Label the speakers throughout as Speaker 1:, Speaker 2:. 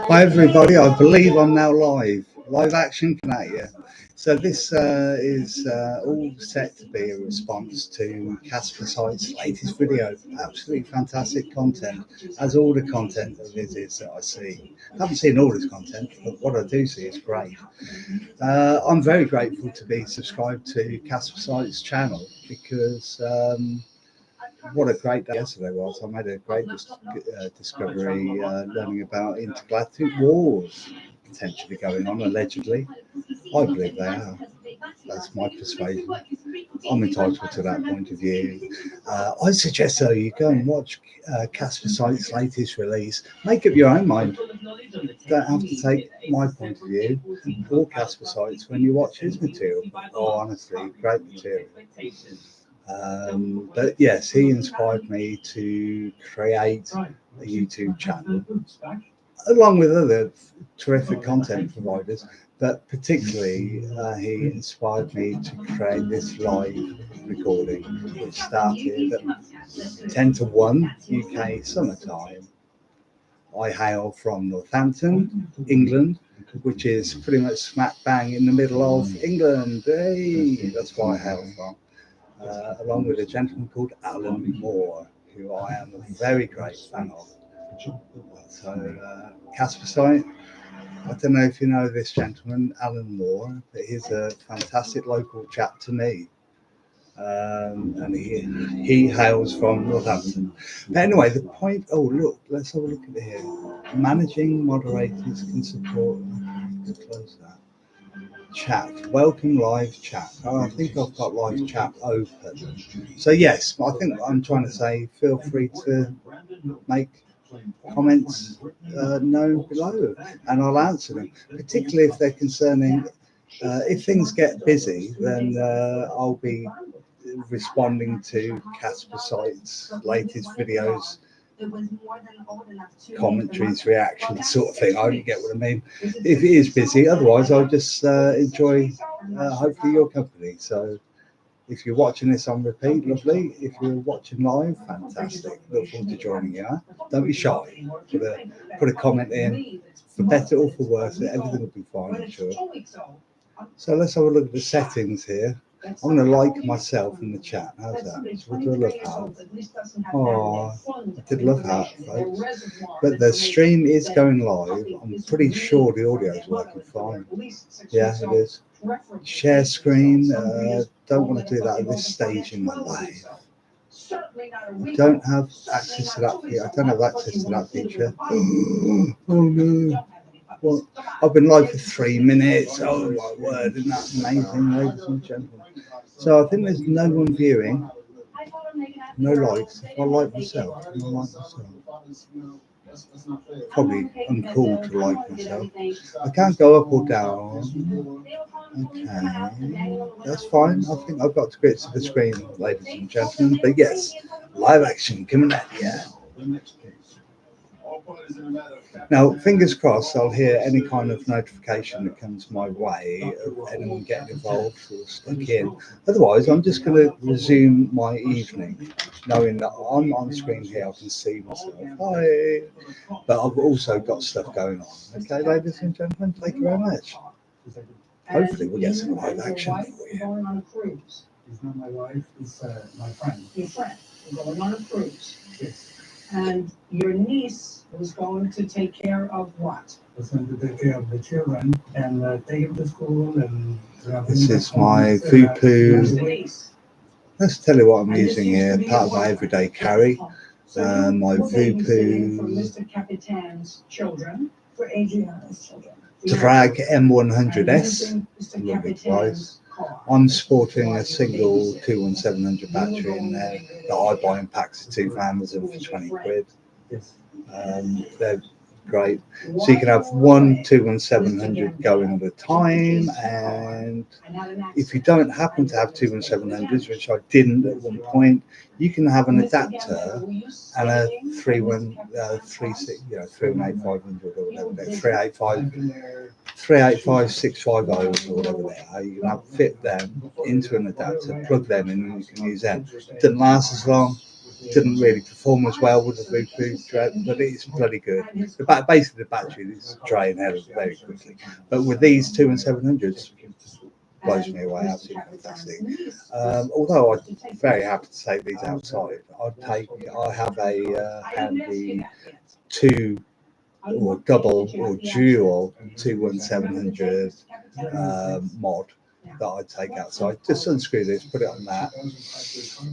Speaker 1: Hi everybody, I believe I'm now live action coming at you. So this is all set to be a response to Caspersight's latest video. Absolutely fantastic content, as all the content of his is that I see. I haven't seen all his content, but what I do see is great. I'm very grateful to be subscribed to Caspersight's channel because what a great day yesterday was. I made a great discovery learning about intergalactic wars potentially going on, allegedly. I believe they are. That's my persuasion. I'm entitled to that point of view. I suggest though you go and watch Caspersight's latest release. Make up your own mind. You don't have to take my point of view or Caspersight's when you watch his material. Oh, honestly, great material. But yes, he inspired me to create a YouTube channel along with other terrific content providers, but particularly he inspired me to create this live recording which started at 10 to 1 UK summertime. I hail from Northampton, England, which is pretty much smack bang in the middle of England. Hey, that's where I hail from. Along with a gentleman called Alan Moore, who I am a very great fan of. So, Caspersight, I don't know if you know this gentleman, Alan Moore, but he's a fantastic local chap to me. And he hails from Northampton. But anyway, the point, oh look, let's have a look at it here. Managing moderators can support, let's close that. Chat, welcome live chat. Oh, I think I've got live chat open. So yes, I think what I'm trying to say, feel free to make comments known below and I'll answer them, particularly if they're concerning, if things get busy, then I'll be responding to Caspersight's latest videos, commentaries, reactions, sort of thing. I don't get what I mean. If it is busy, otherwise I'll just enjoy hopefully your company. So if you're watching this on repeat, lovely. If you're watching live, fantastic. Look forward to joining you. Huh? Don't be shy. Put a comment in, for better or for worse. Everything will be fine, I'm sure. So let's have a look at the settings here. I'm going to like myself in the chat. How's that? So we'll do a love heart. Oh, I did love heart, folks. But the stream is going live. I'm pretty sure the audio is working fine. Yeah, it is. Share screen. Don't want to do that at this stage in my life. I don't have access to that feature. I don't have access to that feature. Oh no. Well, I've been live for 3 minutes. Oh my word, isn't that amazing, ladies and gentlemen? So I think there's no one viewing, no likes. If I like myself, I like myself. Probably uncool to like myself. I can't go up or down. Okay, that's fine. I think I've got to grips to the screen, ladies and gentlemen. But yes, live action coming at you. Now, fingers crossed, I'll hear any kind of notification that comes my way of anyone getting involved or stuck in. Otherwise, I'm just going to resume my evening, knowing that I'm on screen here, I can see myself. Hi. But I've also got stuff going on. Okay, ladies and gentlemen, thank you very much. Hopefully, we'll get some live action for you.
Speaker 2: Going on a cruise.
Speaker 3: It's not my wife, it's my friend.
Speaker 2: Your friend. You're going on a cruise.
Speaker 3: Yes.
Speaker 2: And your niece was going to take care of what?
Speaker 3: Was going to take care of the children and take them to school and.
Speaker 1: This is my Vupu. Let's tell you what I'm using here. Part of my everyday carry. My Vupu Drag M100S. Lovely price. I'm sporting a single 21700 battery in there that I buy in packs of 2 for Amazon for 20 quid. They're great. So you can have one 21700 going at a time, and if you don't happen to have 21700s, which I didn't at one point, you can have an adapter and a 318 500 or whatever, 385 650 or whatever they are. You can fit them into an adapter, plug them in, and you can use them. It doesn't last as long, didn't really perform as well with the Bluetooth thread, but it's bloody good. Basically, the battery is drained out very quickly. But with these 2 and 700s, blows me away, absolutely fantastic. Although I'm very happy to take these outside. I have a handy 2 or double or dual 21700 mod that I take out. So I just unscrew this, put it on that,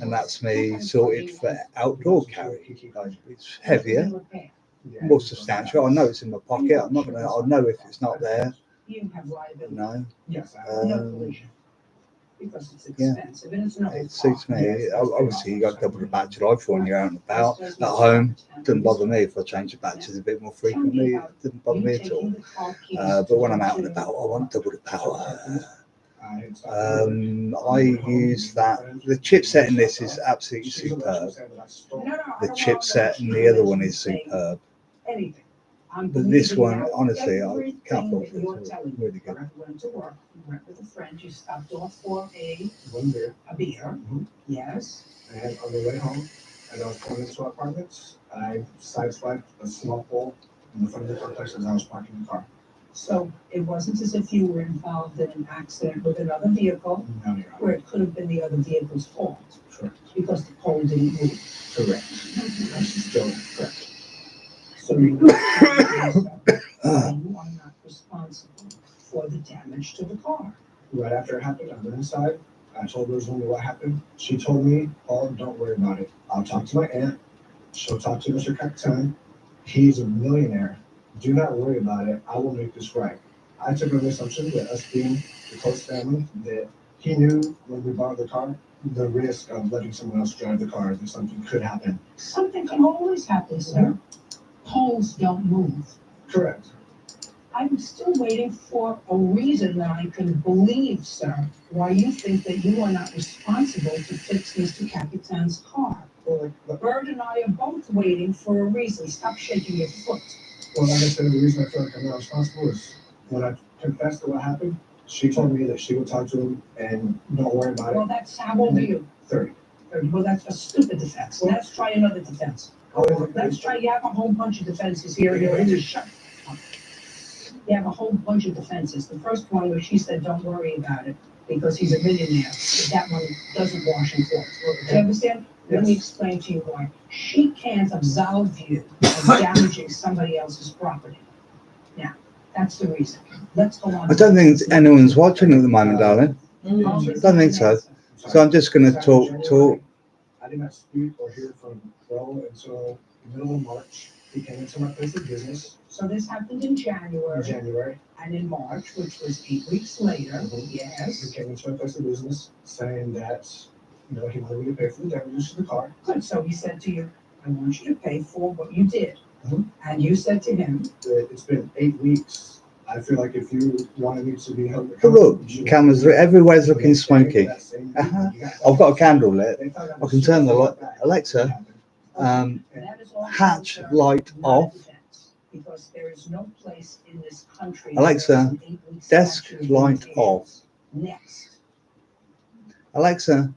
Speaker 1: and that's me sorted for outdoor carry. It's heavier, more substantial. I know it's in my pocket. I'll know if it's not there. No.
Speaker 2: Because it's expensive and it's not.
Speaker 1: It suits me. Obviously, you got double the battery life when you're out and about. At home, it doesn't bother me if I change the batteries a bit more frequently. It doesn't bother me at all. But when I'm out and about, I want double the power. I use that. The chipset in this is absolutely superb. The chipset in the other one is superb. But this one, honestly, I can't fault it. It's really good.
Speaker 2: I went to work, went with a friend, you stopped off for a beer. Yes.
Speaker 4: And on the way home, as I was pulling into our apartments, I sideswiped a small pole in the front of the complex as I was parking the car.
Speaker 2: So it wasn't as if you were involved in an accident with another vehicle
Speaker 4: No, Your Honor.
Speaker 2: where it could have been the other vehicle's fault
Speaker 4: Correct.
Speaker 2: because the pole didn't move.
Speaker 4: Correct. That's still correct.
Speaker 2: So you are not responsible for the damage to the car.
Speaker 4: Right after it happened, I went inside. I told Rosalie what happened. She told me, "Oh, don't worry about it. I'll talk to my aunt. She'll talk to Mr. Capitan. He's a millionaire. Do not worry about it. I will make this right." I took on the assumption that us being the close family, that he knew when we bought the car, the risk of letting someone else drive the car, that something could happen.
Speaker 2: Something can always happen, sir. Poles don't move.
Speaker 4: Correct.
Speaker 2: I'm still waiting for a reason that I can believe, sir, why you think that you are not responsible to fix Mr. Capitan's car.
Speaker 4: Well,
Speaker 2: Bird and I are both waiting for a reason. Stop shaking your foot.
Speaker 4: like I said, the reason I feel like I'm not responsible is when I confessed to what happened, she told me that she would talk to him and don't worry about
Speaker 2: Well,
Speaker 4: it.
Speaker 2: that's how old are you?
Speaker 4: 30.
Speaker 2: Well, that's a stupid defense. Let's try another defense. Let's try, you have a whole bunch of defenses here. You're just shut up. You have a whole bunch of defenses. The first one was she said, don't worry about it because he's a millionaire. That one doesn't wash in court. Do you understand? Let me explain to you why. She can't absolve you of damaging somebody else's property. Now, that's the reason. Let's go on.
Speaker 1: I don't think anyone's watching at the moment, darling. I don't think so. So I'm just going to talk.
Speaker 4: I did not speak or hear from Bo until the middle of March. He came into my place of business
Speaker 2: So this happened in
Speaker 4: in
Speaker 2: January
Speaker 4: January.
Speaker 2: and in March, which was 8 weeks later.
Speaker 4: He
Speaker 2: Yes.
Speaker 4: came into my place of business saying that, he wanted me to pay for the damages to the car.
Speaker 2: Good. So he said to you, I want you to pay for what you did.
Speaker 4: Mhm.
Speaker 2: And you said to him,
Speaker 4: That it's been 8 weeks. I feel like if you wanted me to be held
Speaker 1: But look, cameras, everywhere's looking smoky. I've got a candle lit. I can turn the light. Alexa,
Speaker 2: that is all.
Speaker 1: hatch light off.
Speaker 2: Because there is no place in this country.
Speaker 1: Alexa,
Speaker 2: that has an 8-week
Speaker 1: desk
Speaker 2: statute of
Speaker 1: light off.
Speaker 2: Next.
Speaker 1: Alexa,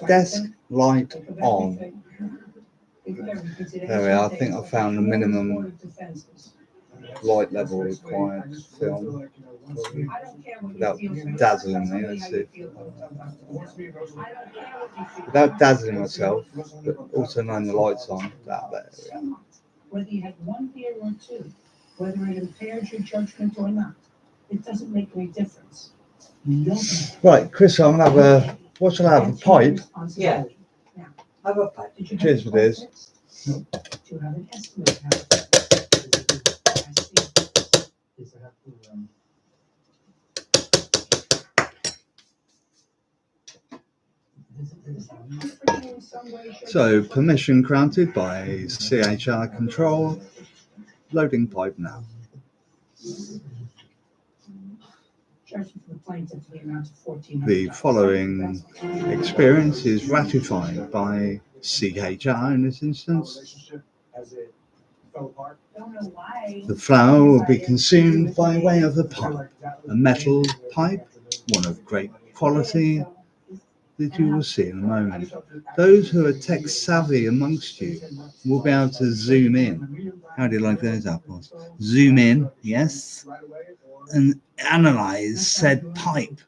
Speaker 1: desk light
Speaker 2: Think of
Speaker 1: on.
Speaker 2: everything. Think of everything. Today
Speaker 1: There we are. I
Speaker 2: is
Speaker 1: think I
Speaker 2: Tuesday.
Speaker 1: found the minimum
Speaker 2: Court of Defenses.
Speaker 1: light level required to film
Speaker 2: I don't care what
Speaker 1: without
Speaker 2: you feel.
Speaker 1: dazzling me.
Speaker 2: Tell
Speaker 1: Let's
Speaker 2: how
Speaker 1: see.
Speaker 2: you feel. I don't care what you feel.
Speaker 1: Without dazzling myself, but also knowing the lights on. There we are.
Speaker 2: Whether you had one beer or two, whether it impairs your judgment or not, it doesn't make any difference. You don't.
Speaker 1: Right, Chris, I'm gonna have a. What shall I have? A pipe?
Speaker 2: Yeah.
Speaker 5: Have a pipe.
Speaker 2: Did you have
Speaker 1: Cheers
Speaker 2: the
Speaker 1: for this.
Speaker 2: context? No. Do you have an estimate? I see. Does that comfort you in some way, shape,
Speaker 1: So,
Speaker 2: or form?
Speaker 1: permission granted by CHR control. Loading pipe now.
Speaker 2: Judgment for the plaintiff for the amount of $1,400.
Speaker 1: The following experience is ratified by CHR in this instance.
Speaker 4: As it fell apart.
Speaker 2: Don't know why.
Speaker 1: The flower will be consumed by way of a pipe, a metal pipe, one of great quality, that you will see in a moment. Those who are tech savvy amongst you will be able to zoom in. How do you like those apples? Zoom in, yes, and analyze said pipe.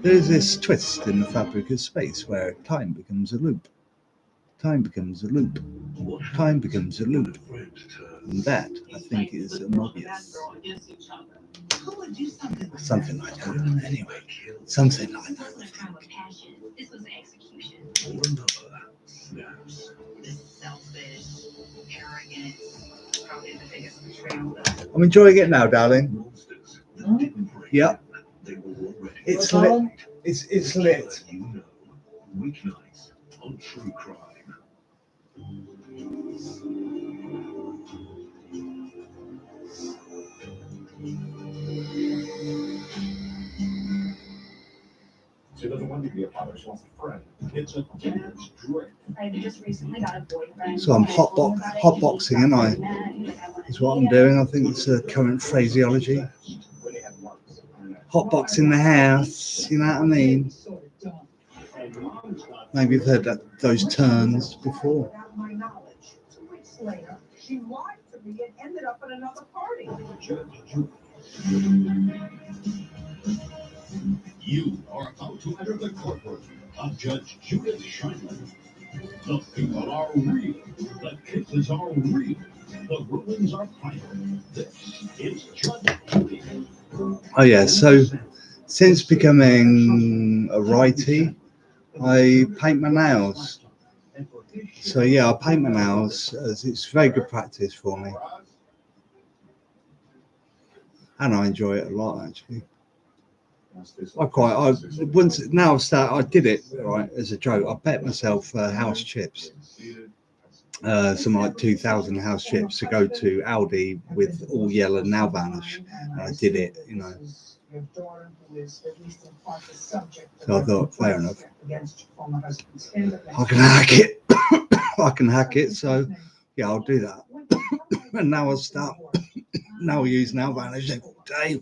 Speaker 1: There's this twist in the fabric of space where time becomes a loop. Time becomes a loop. Time becomes a loop. And that, I think, is an obvious. Something like that, anyway. Something like that. I'm enjoying it now, darling. Yep. It's lit. It's lit.
Speaker 6: Weeknights on True Crime. She doesn't want you to be a father, she wants a friend. It's a dad's drink.
Speaker 2: I just recently got a boyfriend.
Speaker 1: So I'm hotboxing, and I is what I'm doing. I think it's a current phraseology. Hotboxing the house, you know what I mean? Maybe you've heard those terms before.
Speaker 2: Without my knowledge. 2 weeks later, she lied to me and ended up at another party.
Speaker 6: You are about to enter the courtroom of Judge Judith Scheinman. The people are real. The cases are real. The rulings are final. This is Judge Judy.
Speaker 1: Oh yeah, so since becoming a righty, I paint my nails. So yeah, I paint my nails as it's very good practice for me. And I enjoy it a lot actually. I did it right as a joke. I bet myself house chips, some like 2,000 house chips to go to Aldi with all yellow nail varnish. And I did it, you know. So I thought, fair enough. I can hack it. I can hack it. So yeah, I'll do that. And now I'll start. Now I use nail varnish every day.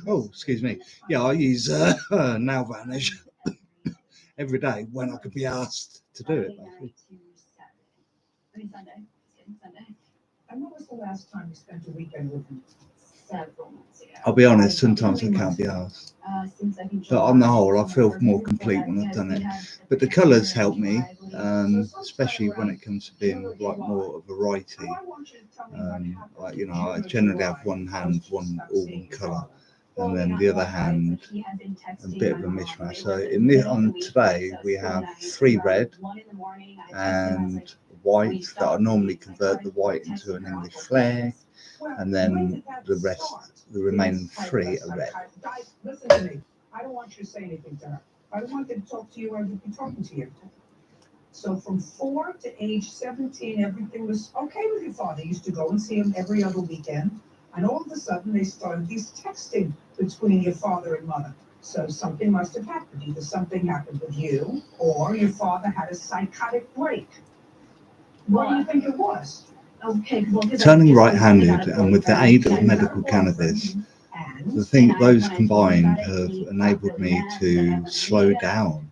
Speaker 1: Oh, excuse me. Yeah, I use nail varnish every day when I could be asked to do it.
Speaker 2: And when was the last time you spent a weekend with me? Several months ago.
Speaker 1: I'll be honest, sometimes I can't be asked. But on the whole, I feel more complete when I've done it. But the colours help me, especially when it comes to being like more of a righty. Like, you know, I generally have one hand, one all one colour, and then the other hand a bit of a mishmash. So on today we have 3 red and white that I normally convert the white into an English flag, and then the remaining 3 are red.
Speaker 2: Listen to me. I don't want you to say anything to her. I don't want them to talk to you. I would be talking to you. So from 4 to age 17, everything was okay with your father. You used to go and see him every other weekend. And all of a sudden, they started these texting between your father and mother. So something must have happened. Either something happened with you, or your father had a psychotic break. What do you think it was? Okay, well,
Speaker 1: Turning right-handed and with the aid of medical cannabis, I think those combined have enabled me to slow down.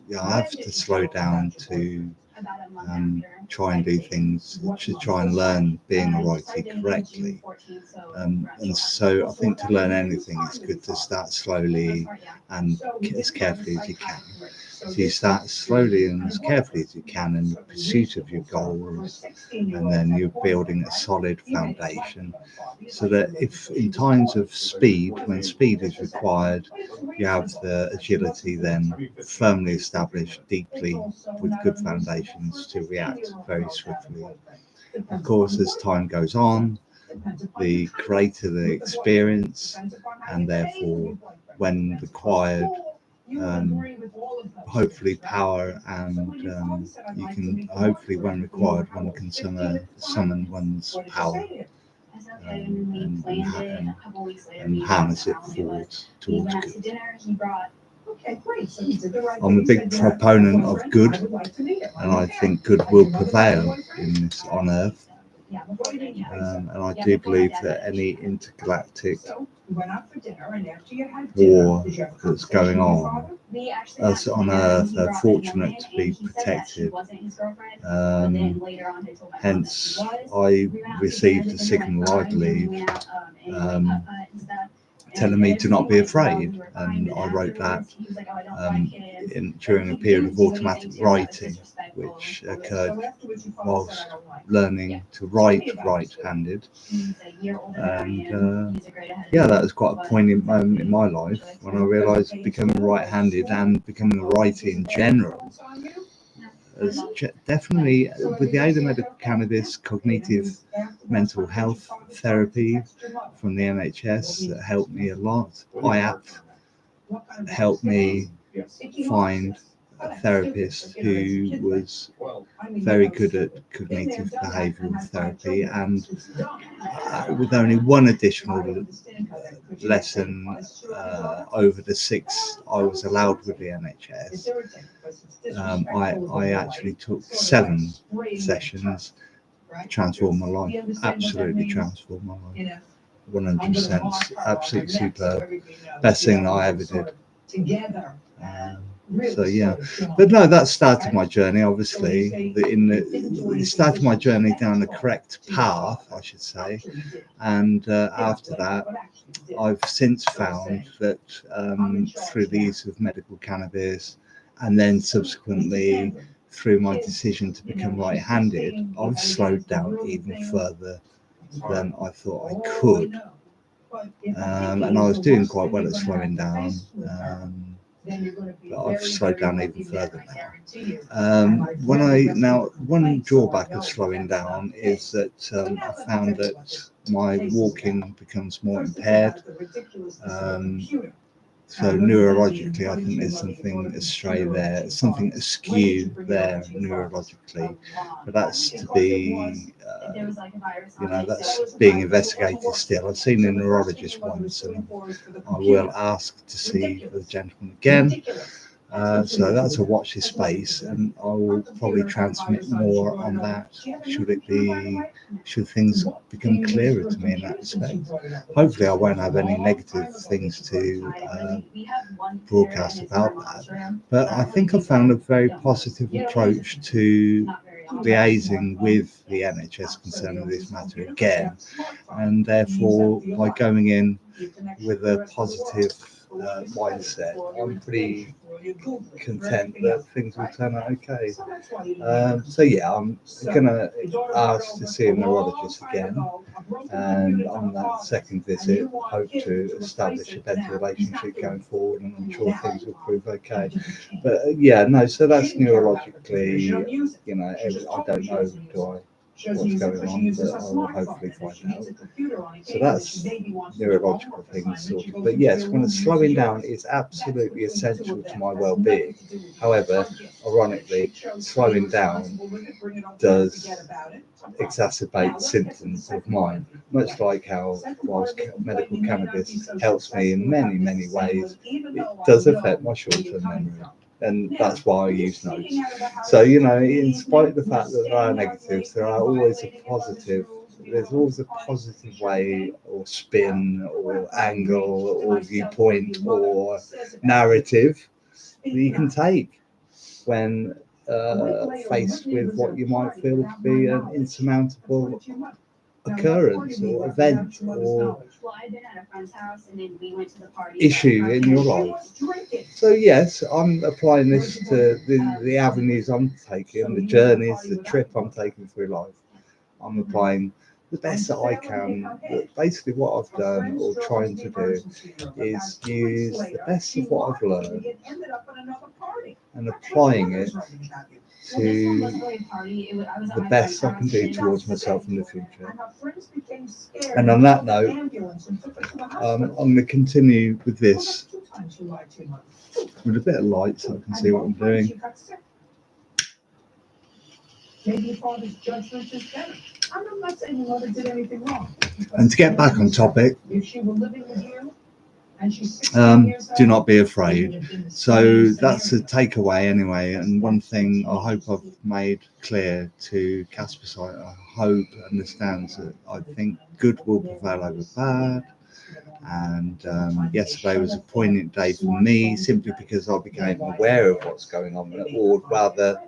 Speaker 1: Yeah, I have to slow down to try and do things, to try and learn being a righty correctly. And so I think to learn anything, it's good to start slowly and as carefully as you can. So you start slowly and as carefully as you can in the pursuit of your goals, and then you're building a solid foundation so that if in times of speed, when speed is required, you have the agility then firmly established deeply with good foundations to react very swiftly. Of course, as time goes on, the greater the experience, and therefore when required, hopefully power, and you can hopefully when required one can summon one's power and harness it towards good. I'm a big proponent of good, and I think good will prevail in this on earth.
Speaker 2: Yeah.
Speaker 1: And I do believe that any intergalactic
Speaker 2: So we went out for dinner, and after you had
Speaker 1: war
Speaker 2: dinner, did you have a
Speaker 1: that's
Speaker 2: conversation
Speaker 1: going
Speaker 2: with your
Speaker 1: on,
Speaker 2: father?
Speaker 1: us on Earth are fortunate to be protected. Hence, I received a signal, I believe, telling me to not be afraid, and I wrote that during a period of automatic writing, which occurred whilst learning to write right-handed. And yeah, that was quite a poignant moment in my life when I realised becoming right-handed and becoming a writer in general as definitely, with the aid of medical cannabis, cognitive mental health therapy from the NHS that helped me a lot. IAP helped me find a therapist who was very good at cognitive behavioural therapy, and with only one additional lesson over the 6 I was allowed with the NHS, I actually took 7 sessions to transform my life. Absolutely transformed my life. 100%. Absolutely superb. Best thing I ever did. So yeah, but no, that started my journey. Obviously, it started my journey down the correct path, I should say. And after that, I've since found that through the use of medical cannabis, and then subsequently through my decision to become right-handed, I've slowed down even further than I thought I could. And I was doing quite well at slowing down. But I've slowed down even further now. One drawback of slowing down is that I found that my walking becomes more impaired. So neurologically, I think there's something astray there, something askew there neurologically, but that's to be, that's being investigated still. I've seen a neurologist once, and I will ask to see the gentleman again. So that's a watch this space, and I will probably transmit more on that should things become clearer to me in that respect. Hopefully I won't have any negative things to broadcast about that, but I think I found a very positive approach to liaising with the NHS concerning this matter again, and therefore by going in with a positive mindset, I'm pretty content that things will turn out okay. So yeah, I'm gonna ask to see a neurologist again, and on that second visit hope to establish a better relationship going forward, and I'm sure things will prove okay. But yeah, no, so that's neurologically, I don't know, what's going on, but I will hopefully find out. So that's neurological things sorted. But yes, when it's slowing down, it's absolutely essential to my well-being. However, ironically, slowing down does exacerbate symptoms of mine, much like how whilst medical cannabis helps me in many, many ways, it does affect my short-term memory. And that's why I use notes. So, in spite of the fact that there are negatives, there are always a positive. There's always a positive way or spin or angle or viewpoint or narrative that you can take when faced with what you might feel to be an insurmountable occurrence or event or issue in your life. So yes, I'm applying this to the avenues I'm taking, the journeys, the trip I'm taking through life. I'm applying the best that I can. Basically what I've done or trying to do is use the best of what I've learned and applying it to the best I can do towards myself in the future. And on that note, I'm going to continue with this with a bit of light so I can see what I'm doing.
Speaker 2: Maybe your father's judgment is better. I'm not saying your mother did anything wrong.
Speaker 1: And to get back on topic,
Speaker 2: if she were living with you, And she's 16 years
Speaker 1: do
Speaker 2: old.
Speaker 1: not be afraid. So that's a takeaway anyway. And one thing I hope I've made clear to Caspersight, I hope understands that I think good will prevail over bad. And yesterday was a poignant day for me simply because I became aware of what's going on, or rather,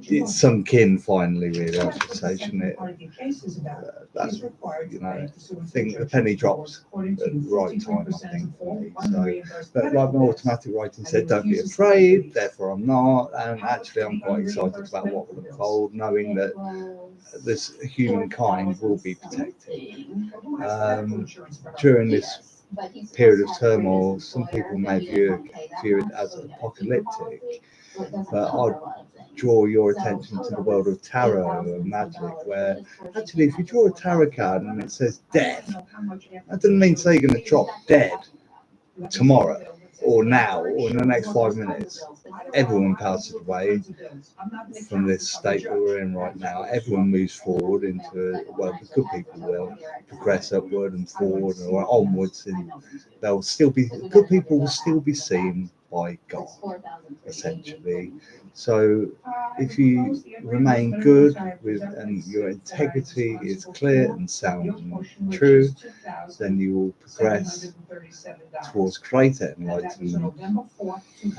Speaker 1: it sunk in finally, really, I should say, shouldn't it? That's, you know, I think the penny drops at the right time, I think, for me. So, but like my automatic writing said, don't be afraid, therefore I'm not. And actually, I'm quite excited about what will unfold, knowing that this humankind will be protected. During this period of turmoil, some people may view it as apocalyptic, but I'd draw your attention to the world of tarot and magic, where actually if you draw a tarot card and it says death, that doesn't mean say you're going to drop dead tomorrow or now or in the next 5 minutes. Everyone passes away from this state that we're in right now. Everyone moves forward into, well, the good people will progress upward and forward or onwards, and they'll still be, good people will still be seen by God, essentially. So if you remain good with, and your integrity is clear and sound and true, then you will progress towards greater enlightenment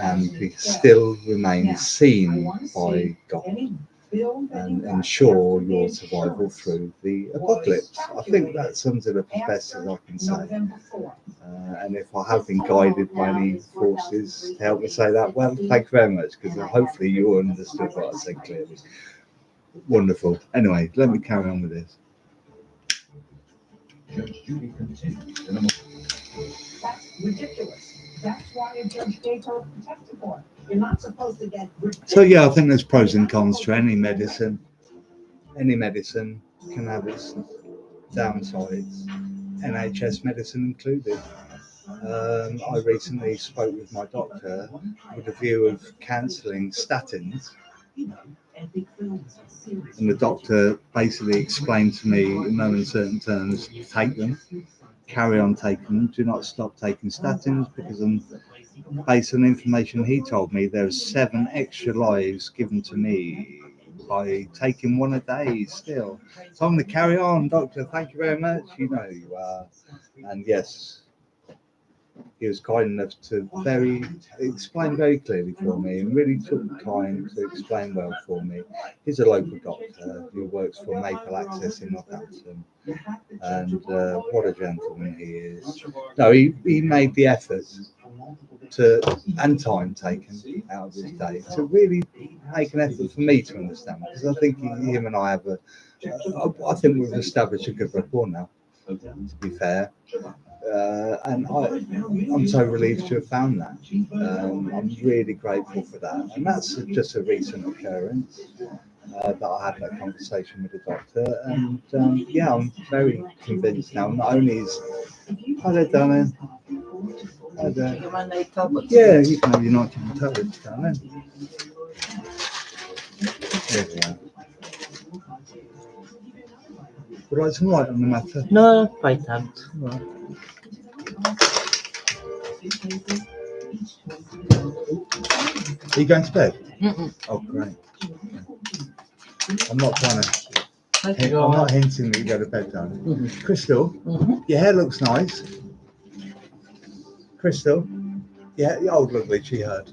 Speaker 1: and still remain seen by God and ensure your survival through the apocalypse. I think that sums it up as best as I can say. And if I have been guided by any forces to help me say that, well, thank you very much, because hopefully you understood what I said clearly. Wonderful. Anyway, let me carry on with this.
Speaker 6: Judge Judy continues in a
Speaker 2: That's ridiculous. That's why a judge gave her a protective order. You're not supposed to get ridiculous.
Speaker 1: So yeah, I think there's pros and cons to any medicine, cannabis, downsides, NHS medicine included. I recently spoke with my doctor with a view of cancelling statins, and the doctor basically explained to me in no uncertain terms, take them, carry on taking them, do not stop taking statins, because based on the information he told me, there's 7 extra lives given to me by taking one a day still. So I'm going to carry on, doctor, thank you very much, you know who you are. And yes, he was kind enough to explain very clearly for me, and really took time to explain well for me. He's a local doctor who works for Maple Access in Northampton, and what a gentleman he is. No, he made the effort and time taken out of his day to really make an effort for me to understand, because I think him and I have I think we've established a good rapport now, to be fair. And I'm so relieved to have found that. I'm really grateful for that. And that's just a recent occurrence that I had that conversation with the doctor. And yeah, I'm very convinced now. Not only is, hi there, darling. Hi there. Yeah, you can have your nitrogen tablets, darling. There we are. Would you like some light on the matter?
Speaker 7: No, I can't.
Speaker 1: Right. Are you going to bed?
Speaker 7: Mm-mm.
Speaker 1: Oh, great. I'm not trying to.
Speaker 7: Thank
Speaker 1: I'm
Speaker 7: you.
Speaker 1: not hinting that you go to bed, darling.
Speaker 7: Mhm.
Speaker 1: Crystal, your hair looks nice. Crystal, yeah, oh, lovely. She heard.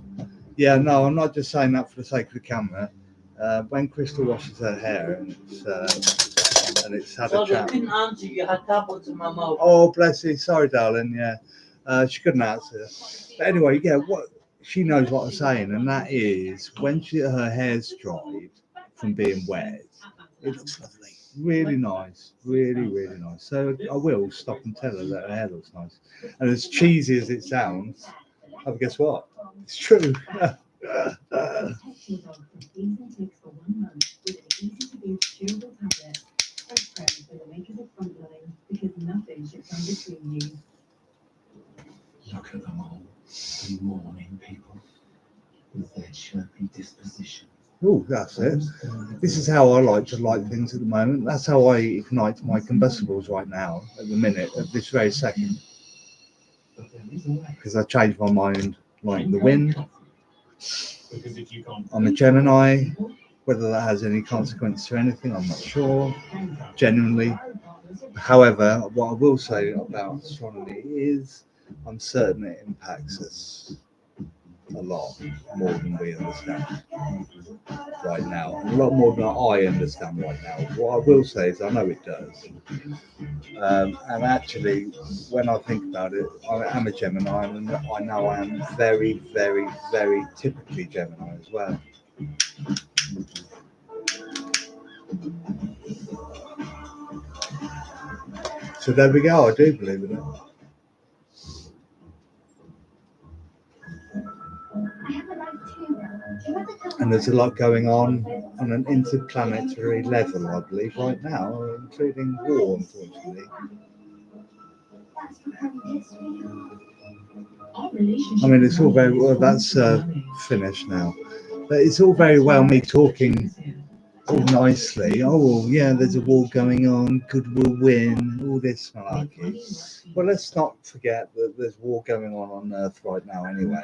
Speaker 1: Yeah, no, I'm not just saying that for the sake of the camera. When Crystal washes her hair and it's had a
Speaker 7: Sorry, I
Speaker 1: chat.
Speaker 7: couldn't answer you. I had tablets in my mouth.
Speaker 1: Oh, bless you. Sorry, darling. Yeah, she couldn't answer. But anyway, yeah, what she knows what I'm saying, and that is when her hair's dried from being wet, it looks lovely. Really nice. Really, really nice. So I will stop and tell her that her hair looks nice. And as cheesy as it sounds, oh, guess what? It's true.
Speaker 6: look at them all, the morning people with their chirpy disposition.
Speaker 1: Oh, that's it. This is how I like to light things at the moment. That's how I ignite my combustibles right now, at the minute, at this very second. because I changed my mind like the wind. I'm a Gemini. Whether that has any consequence to anything, I'm not sure, genuinely. However, what I will say about astronomy is I'm certain it impacts us a lot more than we understand right now. A lot more than I understand right now. What I will say is I know it does. And actually, when I think about it, I am a Gemini, and I know I am very, very, very typically Gemini as well. So there we go. I do believe in it. And there's a lot going on an interplanetary level, I believe, right now, including war, unfortunately. I mean, it's all very well. That's finished now. But it's all very well me talking all nicely. Oh, well, yeah, there's a war going on. Good will win. All this malarkey. Well, let's not forget that there's war going on Earth right now anyway.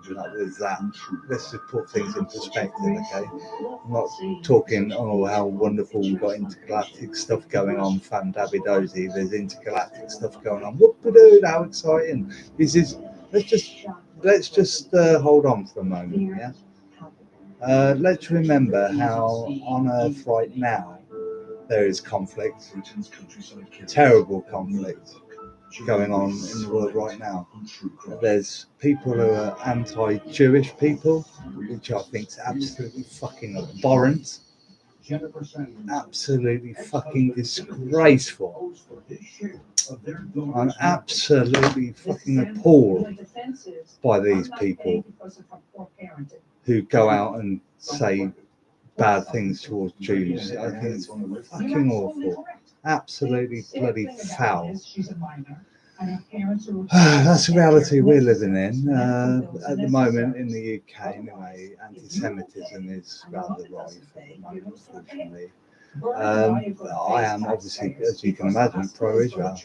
Speaker 1: There's that. Let's just put things in perspective, okay? I'm not talking, oh, how wonderful we've got intergalactic stuff going on, fan-dabby-dozy. There's intergalactic stuff going on. Whoop-a-doo, how exciting. Let's just hold on for a moment, yeah? Let's remember how on Earth right now there is conflict, terrible conflict going on in the world right now. There's people who are anti-Jewish people, which I think is absolutely fucking abhorrent, absolutely fucking disgraceful. I'm absolutely fucking appalled by these people who go out and say bad things towards Jews. I think it's fucking awful. Absolutely bloody foul. That's the reality we're living in. At the moment in the UK, anyway, anti-Semitism is rather rife, unfortunately. I am obviously, as you can imagine, pro-Israel.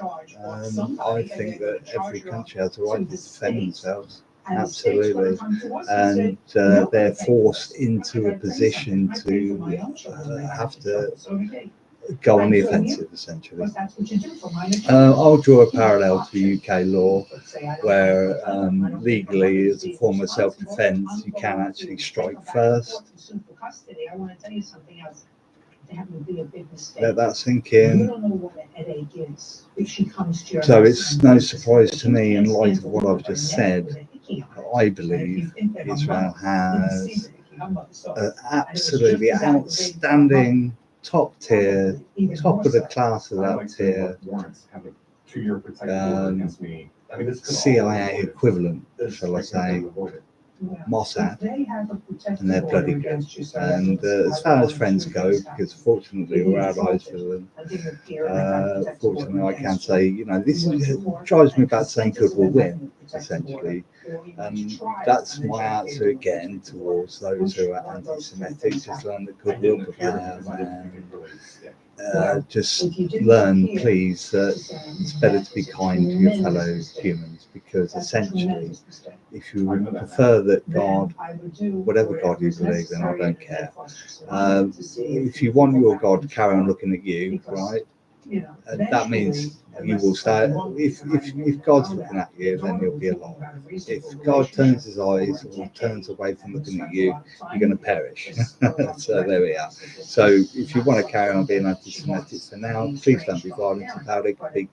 Speaker 1: I think that every country has a right to defend themselves. Absolutely, and they're forced into a position to have to go on the offensive, essentially. I'll draw a parallel to UK law, where legally, as a form of self-defense, you can actually strike first. Let that sink in. So it's no surprise to me, in light of what I've just said, I believe Israel has an absolutely outstanding, top tier, top of the class of that tier, CIA equivalent, shall I say, Mossad, and they're bloody good. And as far as friends go, because fortunately we're allies with them, fortunately I can say, you know, this drives me about saying good will win, essentially. And that's my answer again towards those who are anti-Semitic. Just learn that good will prevail, and just learn, please, that it's better to be kind to your fellow humans, because essentially, if you prefer that God, whatever God you believe, then I don't care. If you want your God to carry on looking at you, right, that means you will stay. If God's looking at you, then you'll be alive. If God turns his eyes or turns away from looking at you, you're going to perish. So there we are. So if you want to carry on being anti-Semitic for now, please don't be violent about it. Be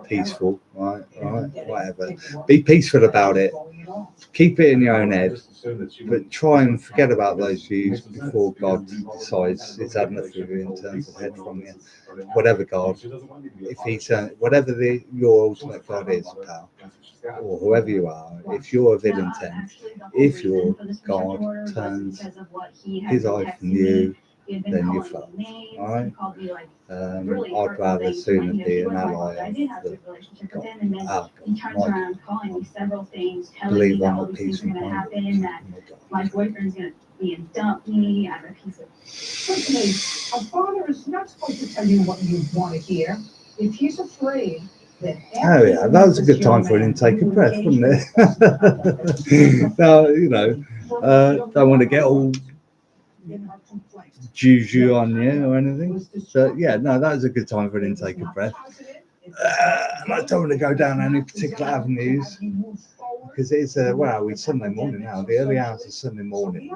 Speaker 1: peaceful, right? Whatever. Be peaceful about it. Keep it in your own head, but try and forget about those views before God decides it's had enough of you and turns his head from you. Whatever God, if he turns, whatever your ultimate God is, pal, or whoever you are, if you're of ill intent, if your God turns his eye from you, then you're fucked. All right. I'd rather sooner be an ally of believe on the peace and kindness.
Speaker 2: My boyfriend's gonna be and dump me. I'm a piece of. Listen, a father is not supposed to tell you what you want to hear. If he's afraid
Speaker 1: Oh yeah, that was a good time for an intake of breath, wasn't it? Now, you know, don't want to get all juju on you or anything. But yeah, no, that was a good time for an intake of breath. And I don't want to go down any particular avenues because it's Sunday morning now, the early hours of Sunday morning.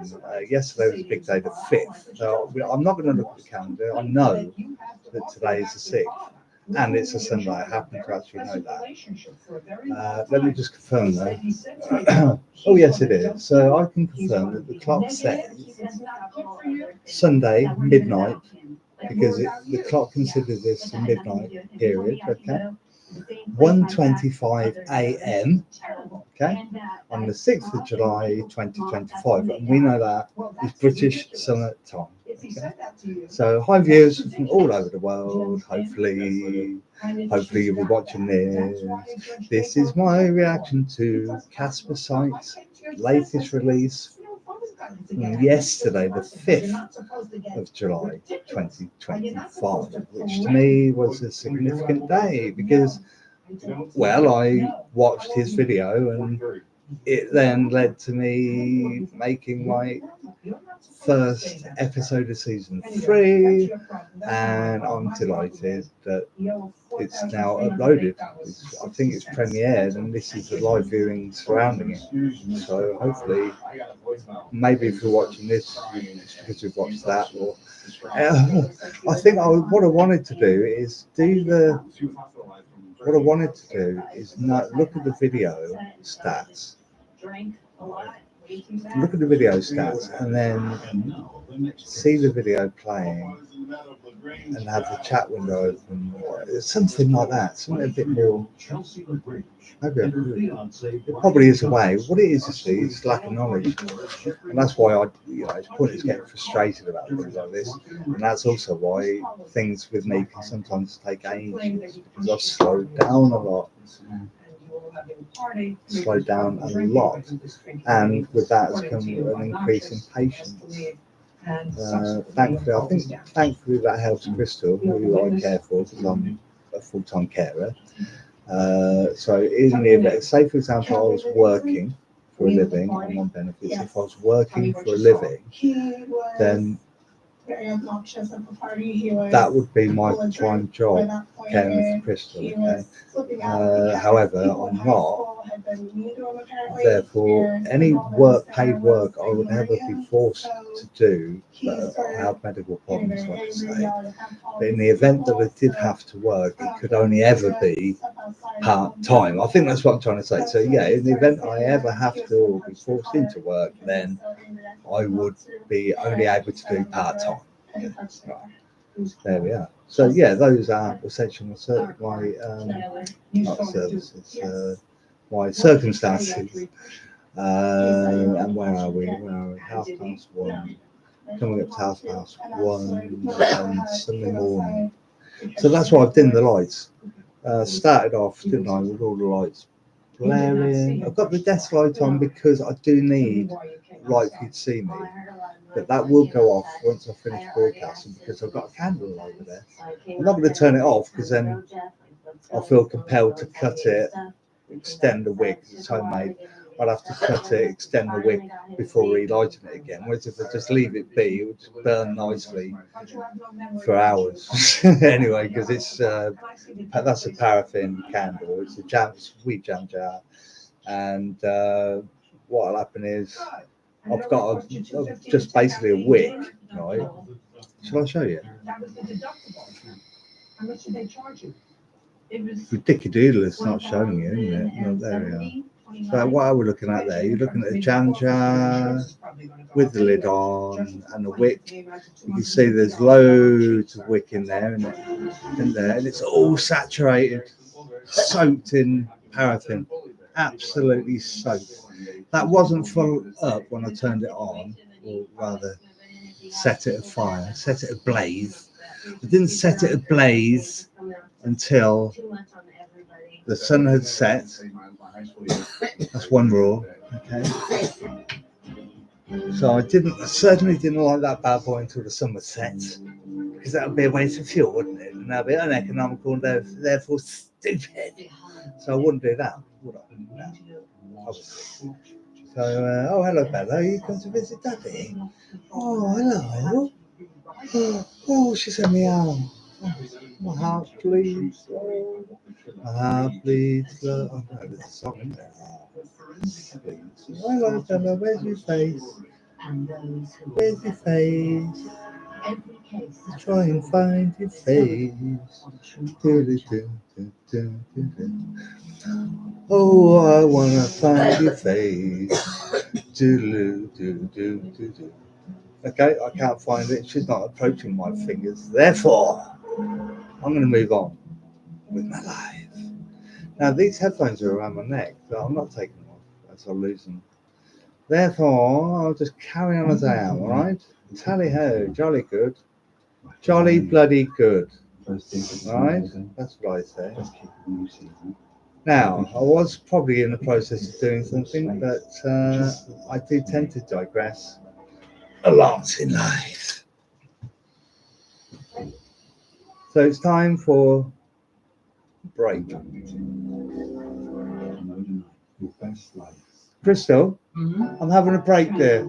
Speaker 1: Yesterday was a big day, the 5th. So I'm not going to look at the calendar. I know that today is the 6th. And it's a Sunday. I happen to actually know that. Let me just confirm that. Oh, yes, it is. So I can confirm that the clock says Sunday midnight because the clock considers this a midnight period. Okay, 1:25 a.m. Okay, on the 6th of July 2025, and we know that is British summer time. Okay? So hi viewers from all over the world. Hopefully you'll be watching this. This is my reaction to Caspersight's latest release from yesterday, the 5th of July 2025, which to me was a significant day because, well, I watched his video and it then led to me making my first episode of season 3, and I'm delighted that it's now uploaded. I think it's premiered, and this is the live viewing surrounding it. So hopefully, maybe if you're watching this, it's because you've watched that. Or I think what I wanted to do is look at the video stats. Look at the video stats and then see the video playing and have the chat window open. Something like that. Something a bit more. Maybe it probably is a way. What it is, you see, is lack of knowledge, and that's why it's pointless getting frustrated about things like this, and that's also why things with me can sometimes take ages because I've slowed down a lot. And with that has come an increase in patience. Thankfully that helps Crystal, who I care for because I'm a full-time carer. So in the event, say for example I was working for a living, I'm on benefits. If I was working for a living, then that would be my prime job, caring for Crystal. Okay? However, I'm not. Therefore, any paid work I would never be forced to do, but I have medical problems, like I say. But in the event that I did have to work, it could only ever be part-time. I think that's what I'm trying to say. So yeah, in the event I ever have to or be forced into work, then I would be only able to do part-time. Yeah. Right. There we are. So yeah, those are essentially not services, my circumstances. And where are we? 1:30. Coming up to 1:30 on Sunday morning. So that's why I've dimmed the lights. Started off, didn't I, with all the lights blaring. I've got the desk light on because I do need light for you to see me. But that will go off once I finish broadcasting because I've got a candle over there. I'm not going to turn it off because then I feel compelled to cut it, extend the wick, it's homemade. I'd have to cut it, extend the wick before relighting it again. Whereas if I just leave it be, it would just burn nicely for hours. Anyway, because it's that's a paraffin candle. It's a sweet jam jar, and what'll happen is I've got just basically a wick, right? Shall I show you?
Speaker 2: How much did they charge you? It was
Speaker 1: Ridiculous, it's not showing you, isn't it? No, there we are. So what are we looking at there? You're looking at a jam jar with the lid on and the wick. You can see there's loads of wick in there, and it's all saturated, soaked in paraffin, absolutely soaked. That wasn't full up when I turned it on, or rather set it afire, set it ablaze. I didn't set it ablaze until the sun had set. That's one rule. Okay. So I certainly didn't like that bad boy until the sun was set, because that would be a waste of fuel, wouldn't it? And that would be uneconomical and therefore stupid. So I wouldn't do that, would I? No, obviously. So, oh, hello, Bella. You come to visit Daddy? Oh, hello. Oh, she said meow. My heart bleeds. Oh, my heart bleeds. Oh, no, there's a song in there. Hello, Bella. Where's your face? Where's your face? Try and find your face. Oh, I wanna find your face. Okay, I can't find it. She's not approaching my fingers. Therefore, I'm going to move on with my life. Now, these headphones are around my neck, but I'm not taking them off, as I'll lose them. Therefore, I'll just carry on as I am, all right? Tally ho, jolly good. Jolly bloody good. All right? That's what I say. Now, I was probably in the process of doing something, but I do tend to digress a lot in life. So it's time for break. Crystal, I'm having a break there.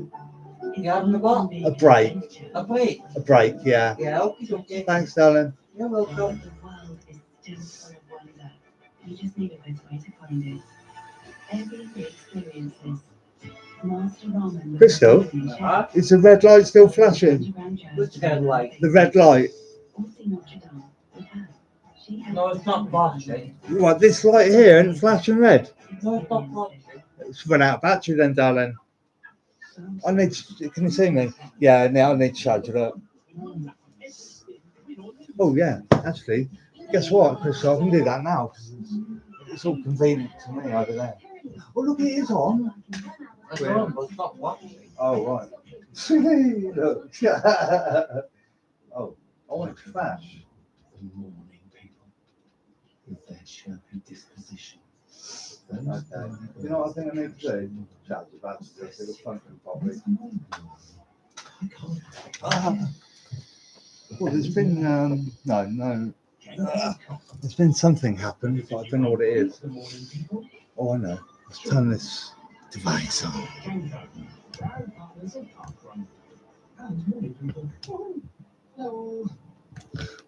Speaker 7: You having a what?
Speaker 1: A break.
Speaker 7: A break?
Speaker 1: A break, yeah.
Speaker 7: Yeah, okay.
Speaker 1: Thanks, darling.
Speaker 7: You're welcome.
Speaker 8: The world is still full of wonder. You just need a better way to find it. Every experiences. Master Ramen.
Speaker 1: Crystal, is the red light still flashing?
Speaker 7: Which red light?
Speaker 1: The red light.
Speaker 7: No, it's not flashing.
Speaker 1: What, this light here isn't flashing red?
Speaker 7: No, it's not flashing.
Speaker 1: It's run out of battery then, darling. I need to, can you see me? Yeah, now I need to charge it up. Oh yeah, actually, guess what, Crystal? I can do that now because it's all convenient to me over there. Oh look, it is on.
Speaker 7: It's on, but it's not flashing.
Speaker 1: Oh right. Look. Oh, I want it to flash.
Speaker 6: Morning people with their chirpy disposition.
Speaker 1: Okay. You know what I think I need to do? Charge the battery. It'll function properly. Well, there's been there's been something happened, but I don't know what it is. Oh, I know. Let's turn this device on.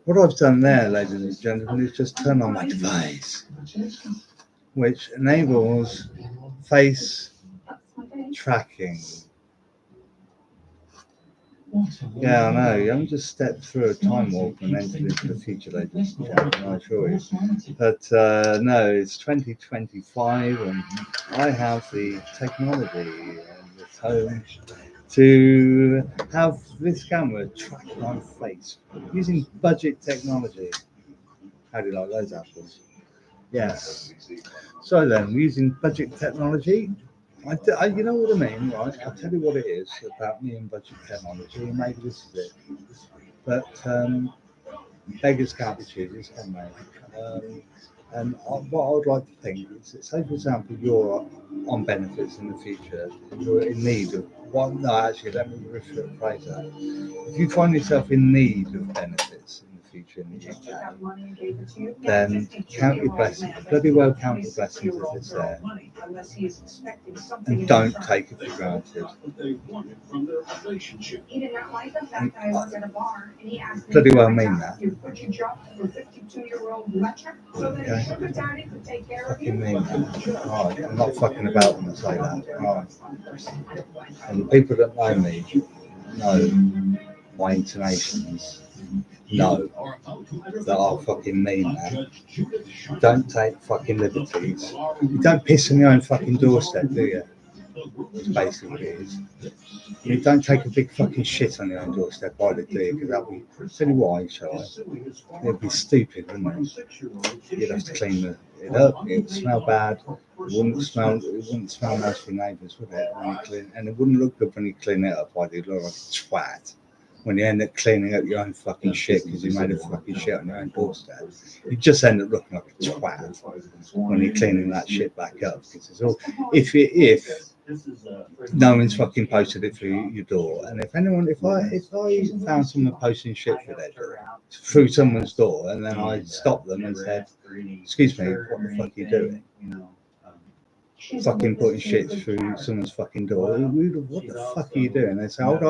Speaker 1: What I've done there, ladies and gentlemen, is just turn on my device, which enables face tracking. Yeah, I know. You haven't just stepped through a time warp and entered into the future, ladies and gentlemen, I assure you. But no, it's 2025 and I have the technology and the tone to have this camera track my face using budget technology. How do you like those apples? Yes. So then, using budget technology, you know what I mean, right? I'll tell you what it is about me and budget technology, and maybe this is it. But beggars can't be choosers, can they? And what I would like to think is that, say for example, you're on benefits in the future, you're in need of one. No, actually, let me rephrase that. If you find yourself in need of benefits in the future, then count your blessings. Bloody well count your blessings as it's there, and don't take it for granted. Bloody well mean that. Okay. Fucking mean that. Right. I'm not fucking about when I say that. Right. And the people that know me know my intonations. No, that I'll fucking mean that. Don't take fucking liberties. You don't piss on your own fucking doorstep, do you? That's basically what it is. You don't take a big fucking shit on your own doorstep either, do you? Because that'll be, tell you why, shall I? It'd be stupid, wouldn't it? You'd have to clean it up, it would smell bad, it wouldn't smell nice for neighbours, would it? And it wouldn't look good when you clean it up, either. You'd look like a twat. When you end up cleaning up your own fucking shit because you made a fucking shit on your own doorstep, you just end up looking like a twat when you're cleaning that shit back up. Because it's all, if no one's fucking posted it through your door. And if I found someone posting shit through someone's door, and then I stopped them and said, "Excuse me, what the fuck are you doing? Fucking putting shit through someone's fucking door. What the fuck are you doing?" They say, hold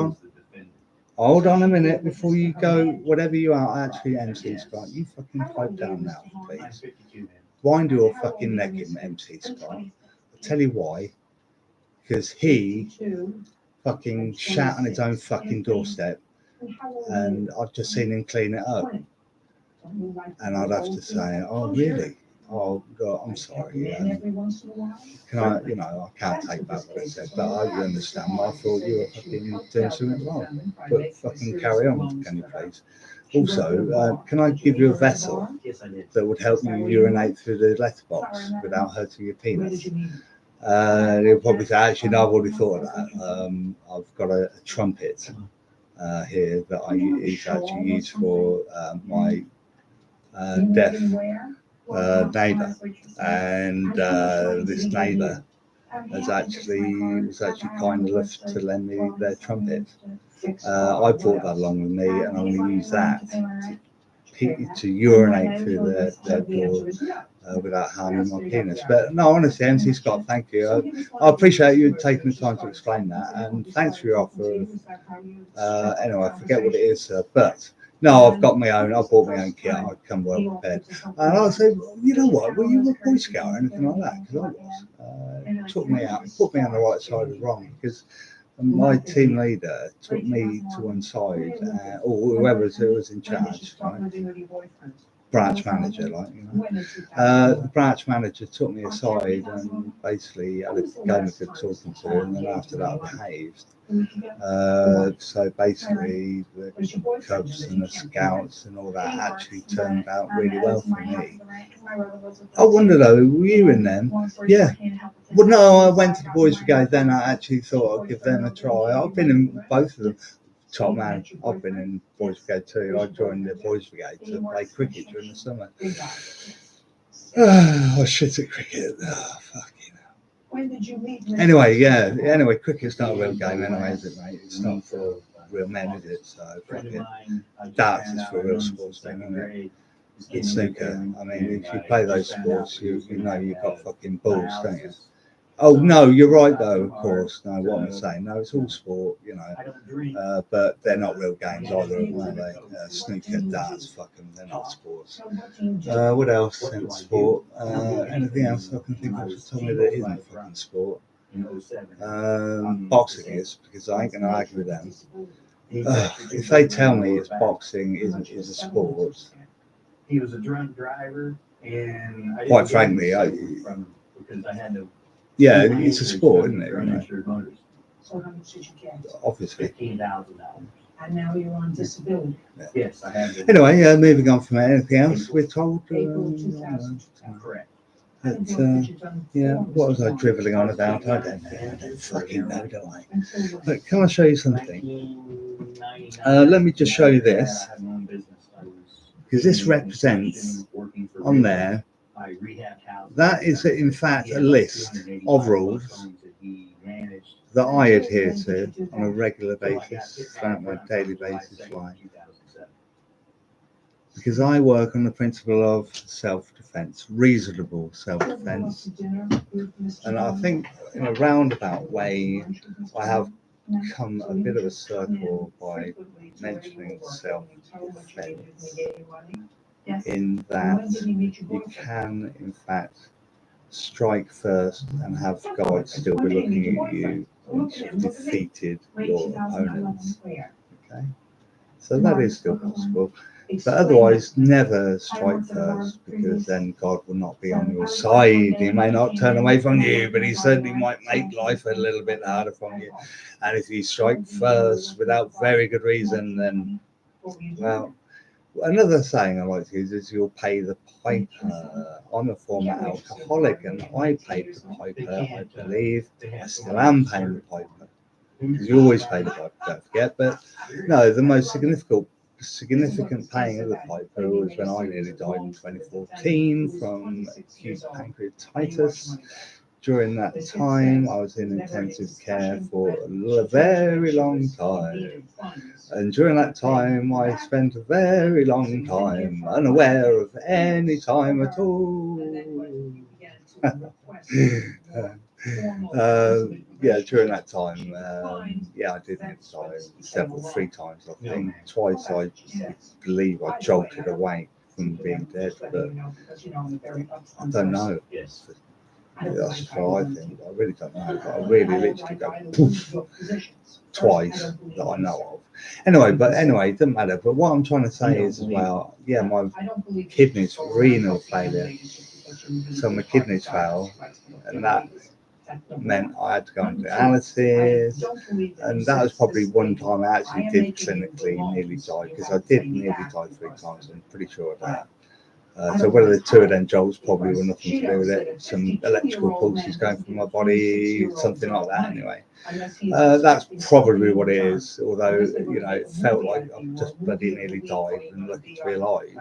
Speaker 1: on a minute before you go, whatever you are, actually, MC Scott, you fucking pipe down now, please. Wind your fucking neck in, MC Scott. I'll tell you why. Because he fucking shat on his own fucking doorstep, and I've just seen him clean it up. And I'd have to say, "Oh, really? Oh, God, I'm sorry. Can I, I can't take back what I said, but I understand. I thought you were fucking doing something wrong. But fucking carry on, can you please? Also, can I give you a vessel that would help you urinate through the letterbox without hurting your penis?" He'll probably say, "Actually, no, I've already thought of that. I've got a trumpet here that I actually use for my deaf neighbour, and this neighbour was actually kind enough to lend me their trumpet. I brought that along with me, and I'm going to use that to urinate through their door without harming my penis." But no, honestly, MC Scott, thank you. I appreciate you taking the time to explain that, and thanks for your offer of, anyway, I forget what it is, but no, I've got my own. I bought my own kit. I come well prepared. And I said, "Well, you know what? Were you a Boy Scout or anything like that?" Because I was. Took me out, put me on the right side of wrong, because my team leader took me to one side, or whoever was in charge, right? Branch manager, the branch manager took me aside and basically had a game of good talking to, and then after that I behaved. So basically the Cubs and the Scouts and all that actually turned out really well for me. I wonder though, were you in them? Yeah. Well, no, I went to the Boys Brigade then. I actually thought I'd give them a try. I've been in both of them. Top man, I've been in Boys Brigade too. I joined the Boys Brigade to play cricket during the summer. I shit at cricket. Oh, fucking hell. Anyway, cricket's not a real game anyway, is it, mate? It's not for real men, is it? So, cricket. Darts is for real sportsmen, isn't it? And snooker. I mean, if you play those sports, you know you've got fucking balls, don't you? Oh, no, you're right, though, of course. No, what I'm saying, no, it's all sport, but they're not real games either, are they? Snooker, darts, fuck them, they're not sports. What else in sport? Anything else I can think of to tell me that isn't fucking sport? Boxing is, because I ain't going to argue with them. If they tell me it's boxing is a sport,
Speaker 3: He was a drunk driver, and
Speaker 1: quite frankly, yeah, it's a sport, isn't it?
Speaker 2: So how much did you get?
Speaker 1: Obviously.
Speaker 3: $15,000.
Speaker 2: And now you're on disability.
Speaker 3: Yes, I have.
Speaker 1: Anyway, moving on from anything else, we're told.
Speaker 2: April 2010.
Speaker 3: Correct.
Speaker 1: What was I dribbling on about? I don't fucking know, do I? But can I show you something? Let me just show you this, because this represents on there. That is, in fact, a list of rules that I adhere to on a regular basis, throughout my daily basis life. Because I work on the principle of self-defense, reasonable self-defense. And I think in a roundabout way, I have come a bit of a circle by mentioning self-defense, in that you can, in fact, strike first and have guards still be looking at you once you've defeated your opponents. Okay, so that is still possible. But otherwise, never strike first, because then God will not be on your side. He may not turn away from you, but he certainly might make life a little bit harder from you. And if you strike first without very good reason, then, well, another saying I like to use is you'll pay the piper. I'm a former alcoholic, and I paid the piper, I believe. I still am paying the piper. Because you always pay the piper, don't forget. But no, the most significant paying of the piper was when I nearly died in 2014 from acute pancreatitis. during that time, I was in intensive care for a very long time. And during that time, I spent a very long time unaware of any time at all. Yeah, during that time, yeah, I did die three times, I think. Twice, I believe I jolted awake from being dead, but I don't know. That's what I think. I really don't know. But I really literally go poof twice that I know of. Anyway, it doesn't matter. But what I'm trying to say is as well, yeah, my kidneys, renal failure. So my kidneys failed, and that meant I had to go into dialysis, and that was probably one time I actually did clinically nearly die, because I did nearly die 3 times. I'm pretty sure of that. So whether the two of them jolts probably were nothing to do with it, some electrical pulses going through my body, something like that anyway. That's probably what it is, although, you know, it felt like I've just bloody nearly died and lucky to be alive,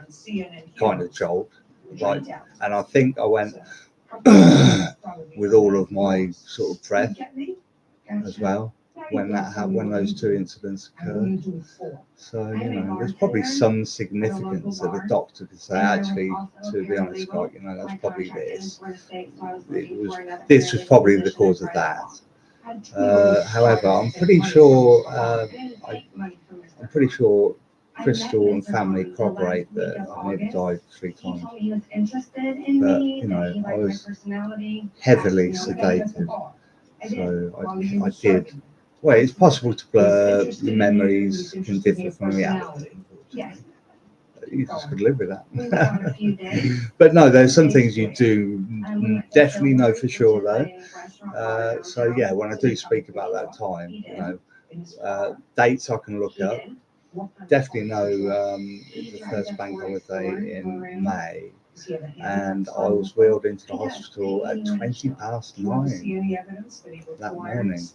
Speaker 1: kind of jolt. Like, and I think I went with all of my sort of breath as well when that happened, when those 2 incidents occurred. So, you know, there's probably some significance that a doctor could say, actually, to be honest, Scott, you know, that's probably this. This was probably the cause of that. However, I'm pretty sure Crystal and family corroborate that I nearly died 3 times. But, you know, I was heavily sedated. So I did. Well, it's possible to blur. The memories can differ from reality. You just could live with that. But no, there's some things you do definitely know for sure, though. So yeah, when I do speak about that time, you know, dates I can look up. Definitely know the first bank holiday in May, and I was wheeled into the hospital at 9:20 that morning.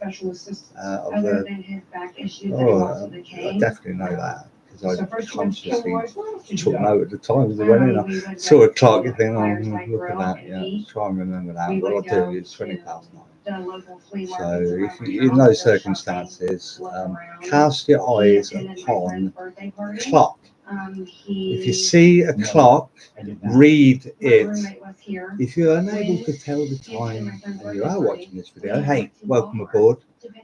Speaker 1: I definitely know that, because I consciously took note at the time as I went in. I saw a clock, you think, oh, look at that, yeah, try and remember that. What I'll do is 9:20. So if you, in those circumstances, cast your eyes upon a clock. If you see a clock, read it. If you're unable to tell the time and you are watching this video, hey, welcome aboard.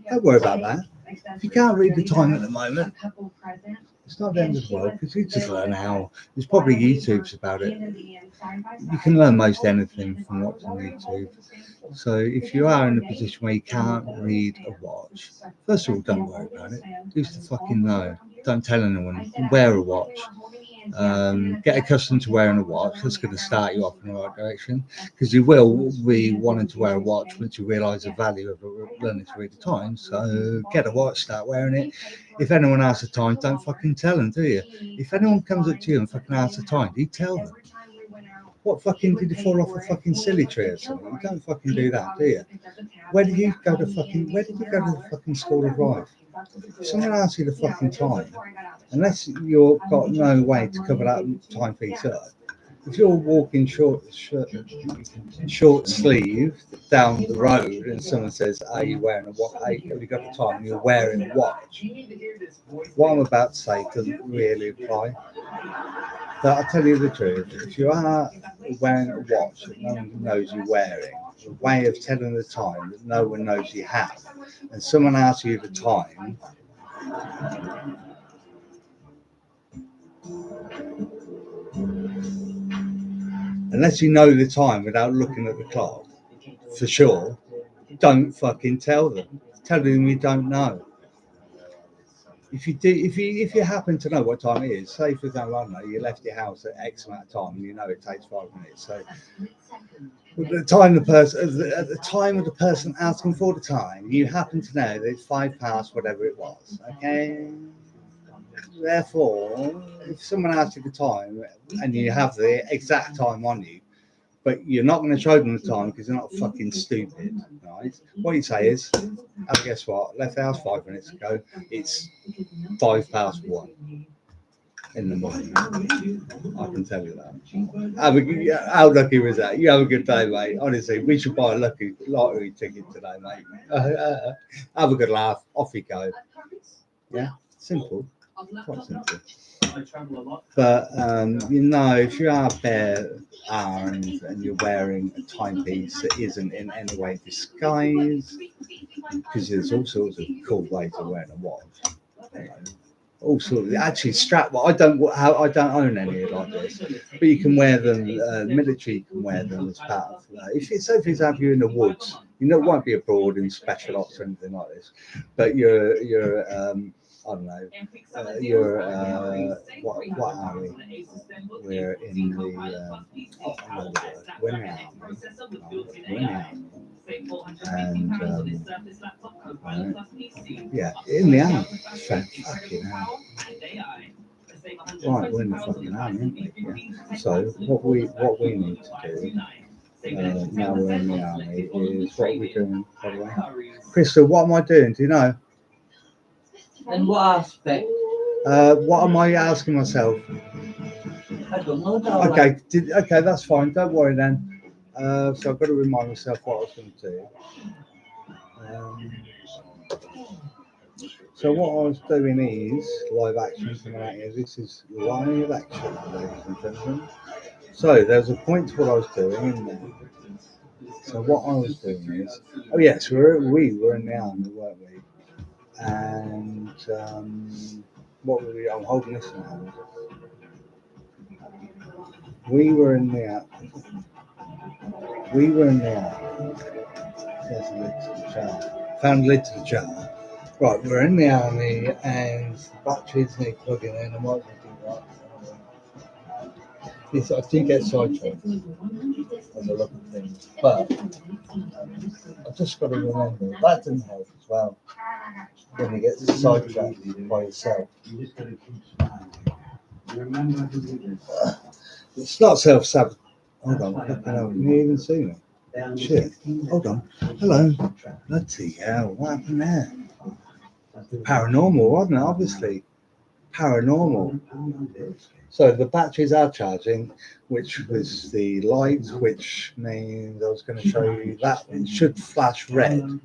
Speaker 1: Don't worry about that. If you can't read the time at the moment, it's not the end of the world, because you just learn how. There's probably YouTubes about it. You can learn most anything from watching YouTube. So if you are in a position where you can't read a watch, first of all, don't worry about it. Who's to fucking know? Don't tell anyone. Wear a watch. Get accustomed to wearing a watch. That's going to start you off in the right direction, because you will be wanting to wear a watch once you realise the value of learning to read the time. So get a watch, start wearing it. If anyone asks the time, don't fucking tell them, do you? If anyone comes up to you and fucking asks the time, do you tell them? What fucking, did you fall off a fucking silly tree or something? You don't fucking do that, do you? Where did you go to the fucking school of life? If someone asks you the fucking time, unless you've got no way to cover that timepiece up, if you're walking short sleeve down the road and someone says, are you wearing a watch? Have you got the time? And you're wearing a watch. What I'm about to say doesn't really apply. But I'll tell you the truth, if you are wearing a watch that no one knows you're wearing, a way of telling the time that no one knows you have, and someone asks you the time, unless you know the time without looking at the clock, for sure, don't fucking tell them. Tell them you don't know. If you happen to know what time it is, say for example, I don't know, you left your house at X amount of time and you know it takes 5 minutes. So at the time of the person asking for the time, you happen to know that it's 5 past whatever it was. Okay. Therefore, if someone asks you the time and you have the exact time on you, but you're not going to show them the time because you're not fucking stupid, right? What you say is, oh, guess what? Left the house 5 minutes ago. It's 1:05. in the morning. I can tell you that. How lucky was that? You have a good day, mate. Honestly, we should buy a lucky lottery ticket today, mate. Have a good laugh. Off you go. Yeah, simple. Quite simple. But you know, if you are bare arms and you're wearing a timepiece that isn't in any way disguised, because there's all sorts of cool ways of wearing a watch. You know, all sorts. Actually, strap. I don't own any like this, but you can wear them. Military can wear them as part of. If it's if it's have you in the woods, you know, it won't be abroad in special ops or anything like this, but you're I don't know. What are we? We're in the we're in the army. And yeah, in the army. Fucking hell. Right, we're in the fucking army, aren't we? Yeah. So what we need to do now we're in the army is what are we doing, by the way? Crystal, what am I doing? Do you know?
Speaker 7: In what aspect?
Speaker 1: What am I asking myself?
Speaker 7: I don't know, darling.
Speaker 1: Okay, okay, that's fine. Don't worry then. So I've got to remind myself what I was going to do. So what I was doing is live action coming out here. This is live action, ladies and gentlemen. So there's a point to what I was doing in there. So what I was doing is, oh yes, we were in the army, weren't we? And what were we? I'm holding this in hand. We were in the army. There's a lid to the jar. Found a lid to the jar. Right, we're in the army and the batteries need plugging in. I might do that. Yes, I do get sidetracked as I look at things, but I've just got to remember that didn't help as well. When you get sidetracked by yourself. It's not self-sabotage. Hold on, can you even see me? Shit. Hold on. Hello. Bloody hell, what happened there? Paranormal, wasn't it? Obviously. Paranormal. So the batteries are charging, which was the light, which means I was going to show you that it should flash red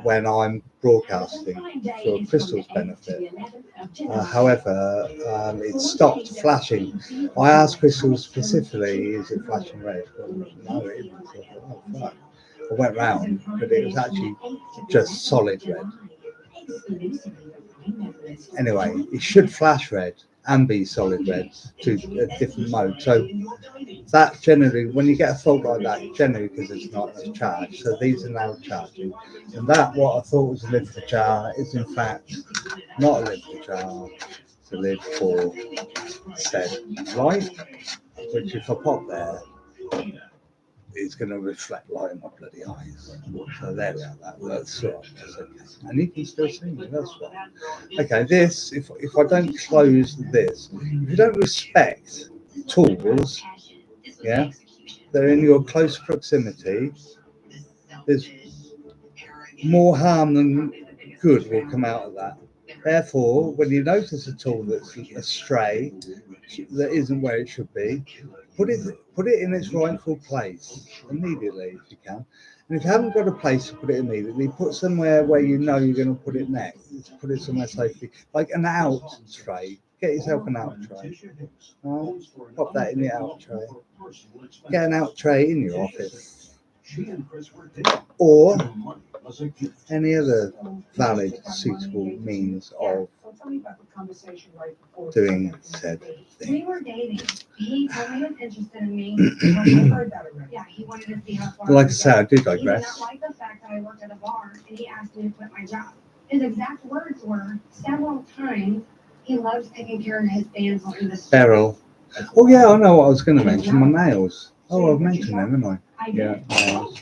Speaker 1: when I'm broadcasting for Crystal's benefit. However, it stopped flashing. I asked Crystal specifically, is it flashing red? Well, no, it isn't. So I thought, oh, fuck. I went round, but it was actually just solid red. Anyway, it should flash red and be solid red to a different mode. So that generally, when you get a fault like that, generally because it's not as charged. So these are now charging. And that, what I thought was a lid for the jar, is in fact not a lid for the jar. It's a lid for said light, which if I pop there, it's going to reflect light in my bloody eyes. So there we are. That's right. That's okay. And you can still see me. That's right. Okay. This, if I don't close this, if you don't respect tools, yeah, they're in your close proximity. There's more harm than good will come out of that. Therefore, when you notice a tool that's astray, that isn't where it should be, put it in its rightful place immediately if you can. And if you haven't got a place to put it immediately, put somewhere where you know you're going to put it next. Put it somewhere safely, like an out tray. Get yourself an out tray. Right? Pop that in the out tray. Get an out tray in your office, or any other valid, suitable means of doing said thing.
Speaker 8: We were dating. He told me he was interested in me. I heard that already. Yeah, he wanted to see how far.
Speaker 1: Like I say, I do
Speaker 8: He did not
Speaker 1: digress.
Speaker 8: like the fact that I worked at a bar, and he asked me to quit my job. His exact words were, several times, he loves taking care of his damsel in distress.
Speaker 1: Beryl. Oh yeah, I know what I was going to mention. My nails. Oh, I've mentioned them, haven't I?
Speaker 8: I
Speaker 1: Yeah,
Speaker 8: did.
Speaker 1: nails.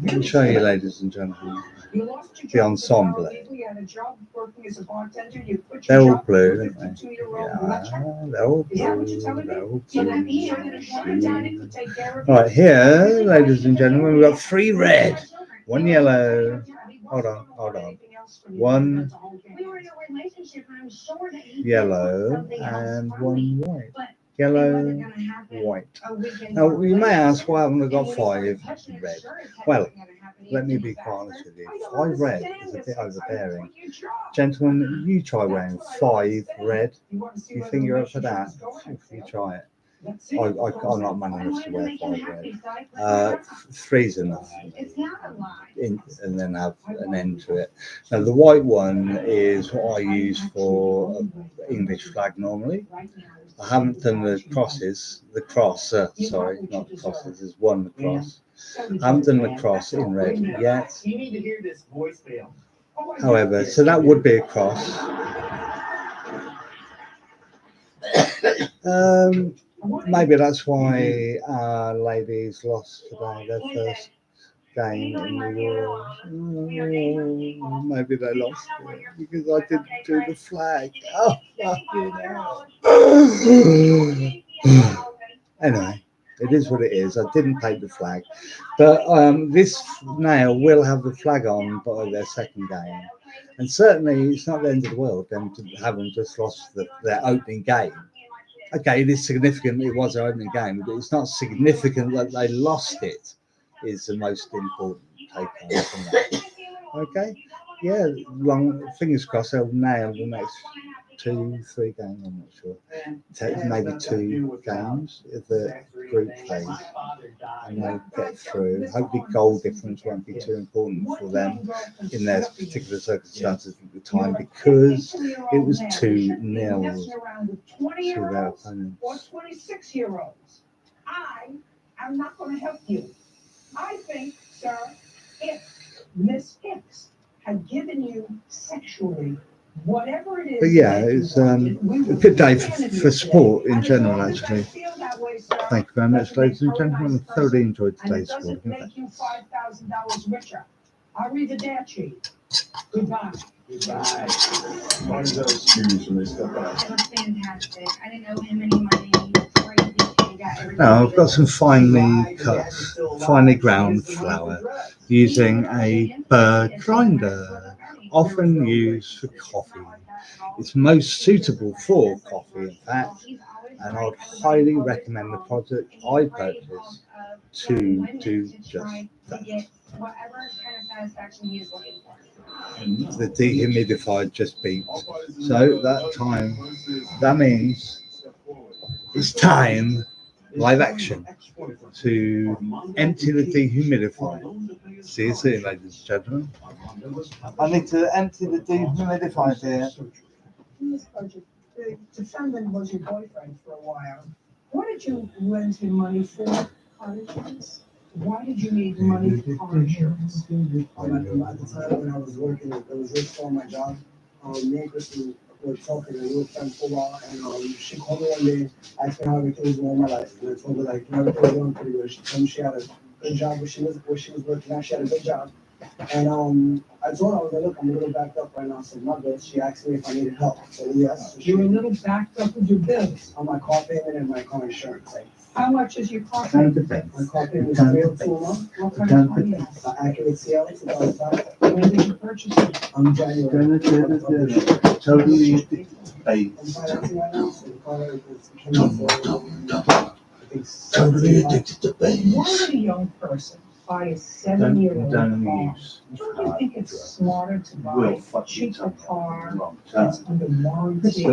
Speaker 1: Let me show you, ladies and gentlemen. The ensemble. They're all blue, aren't they? Yeah, they're all blue. They're all blue. Right, here, ladies and gentlemen, we've got 3 red, 1 yellow. Hold on. 1
Speaker 8: in a relationship, and I'm sure that he
Speaker 1: yellow,
Speaker 8: something else
Speaker 1: and
Speaker 8: from
Speaker 1: one
Speaker 8: me,
Speaker 1: white.
Speaker 8: but
Speaker 1: Yellow,
Speaker 8: wasn't gonna happen
Speaker 1: white.
Speaker 8: a weekend
Speaker 1: Now,
Speaker 8: or
Speaker 1: you may ask, why
Speaker 8: later.
Speaker 1: haven't I got
Speaker 8: And when he started
Speaker 1: 5
Speaker 8: touching it,
Speaker 1: red?
Speaker 8: sure as heck
Speaker 1: Well,
Speaker 8: wasn't gonna happen. He
Speaker 1: let me
Speaker 8: did
Speaker 1: be
Speaker 8: it
Speaker 1: quite honest
Speaker 8: faster.
Speaker 1: with you.
Speaker 2: I don't
Speaker 1: 5 red
Speaker 2: understand
Speaker 1: is a
Speaker 2: this.
Speaker 1: bit
Speaker 2: It's like,
Speaker 1: overbearing.
Speaker 2: what your job?
Speaker 1: Gentlemen, you try wearing
Speaker 2: That's what I
Speaker 1: 5 red.
Speaker 2: You want to see
Speaker 1: You
Speaker 2: where
Speaker 1: think
Speaker 2: the
Speaker 1: you're up for
Speaker 2: relationship
Speaker 1: that?
Speaker 2: is going,
Speaker 1: You
Speaker 2: Phil?
Speaker 1: try it.
Speaker 2: Let's see.
Speaker 1: I'm not man
Speaker 8: I
Speaker 1: enough
Speaker 8: wanted
Speaker 1: to
Speaker 8: to
Speaker 1: wear
Speaker 8: make him
Speaker 1: 5 red.
Speaker 8: happy, so I put it down.
Speaker 1: 3's enough.
Speaker 8: It's not a lie.
Speaker 1: And then have an end to it. Now the white one is what I use for English flag normally. I haven't done the crosses, the cross, sorry, not the crosses, there's one cross. I haven't done the cross in red yet.
Speaker 3: You need to hear this voicemail.
Speaker 1: However, so that would be a cross. Maybe that's why our ladies lost today, their first game in the Euro. Maybe they lost it because I didn't do the flag. Oh, fucking hell. Anyway, it is what it is. I didn't paint the flag, but this nail will have the flag on by their second game, and certainly it's not the end of the world them to having just lost their opening game. Okay, it is significant. It was their opening game, but it's not significant that they lost it. Is the most important take home from that. Okay, yeah, long fingers crossed they'll nail the next 2-3 games. I'm not sure. Maybe 2 games of the group phase, and they'll get through. Hopefully, goal difference won't be too important for them in their particular circumstances at the time because it was 2-0 to their opponents.
Speaker 2: Or 26-year-olds. I am not going to help you. I think, sir, if Miss Hicks had given you sexually whatever it is,
Speaker 1: But yeah,
Speaker 2: that you
Speaker 1: it's
Speaker 2: wanted, we
Speaker 1: a
Speaker 2: would
Speaker 1: good day
Speaker 2: stand
Speaker 1: for sport in
Speaker 2: And as
Speaker 1: general,
Speaker 2: long as I
Speaker 1: actually.
Speaker 2: feel that way, sir,
Speaker 1: Thank you very much,
Speaker 2: doesn't make
Speaker 1: ladies and
Speaker 2: her a
Speaker 1: gentlemen.
Speaker 2: nice
Speaker 1: I thoroughly
Speaker 2: person,
Speaker 1: enjoyed
Speaker 2: and
Speaker 1: today's
Speaker 2: it doesn't
Speaker 1: sport.
Speaker 2: make you $5,000 richer. I'll read the dare sheet. Goodbye.
Speaker 8: It was fantastic. I didn't owe him any money. He's crazy. He got everything.
Speaker 1: Now I've got some finely cut, finely ground flour using a bird grinder, often used for coffee. It's most suitable for coffee, in fact, and I would highly recommend the product I purchased to do just that.
Speaker 8: Whatever kind of satisfaction he is looking for.
Speaker 1: The dehumidifier just beeped, so that means it's time, live action, to empty the dehumidifier. See you soon, ladies and gentlemen. I need to empty the dehumidifier here.
Speaker 2: Miss Budget, the defendant was your boyfriend for a while. What did you lend him money for? Car insurance? Why did you need money for car insurance?
Speaker 4: At the time when I was working, it was just for my job. Me and Kristen were talking and we were friends for a while. And she called me one day, asked me how everything was going in my life. And I told her like everything was going pretty good. She told me she had a good job where she was working at. She had a good job. And I told her, I was like, look, I'm a little backed up right now. So my bills. She asked me if I needed help. So yes. So
Speaker 2: You're a little backed up with your bills.
Speaker 4: on my car payment and my car insurance.
Speaker 2: How much is your car payment?
Speaker 4: My car payment is $302 a month.
Speaker 2: What kind of car do you have?
Speaker 4: Accurate CL 2005.
Speaker 2: When did you purchase it?
Speaker 4: January.
Speaker 1: Totally
Speaker 4: I'm financing right now, so the car is I think
Speaker 1: Totally addicted to babies.
Speaker 2: Why would a young person buy a 7-year-old car?
Speaker 1: use.
Speaker 2: Don't you think it's smarter to buy a cheaper car that's under warranty,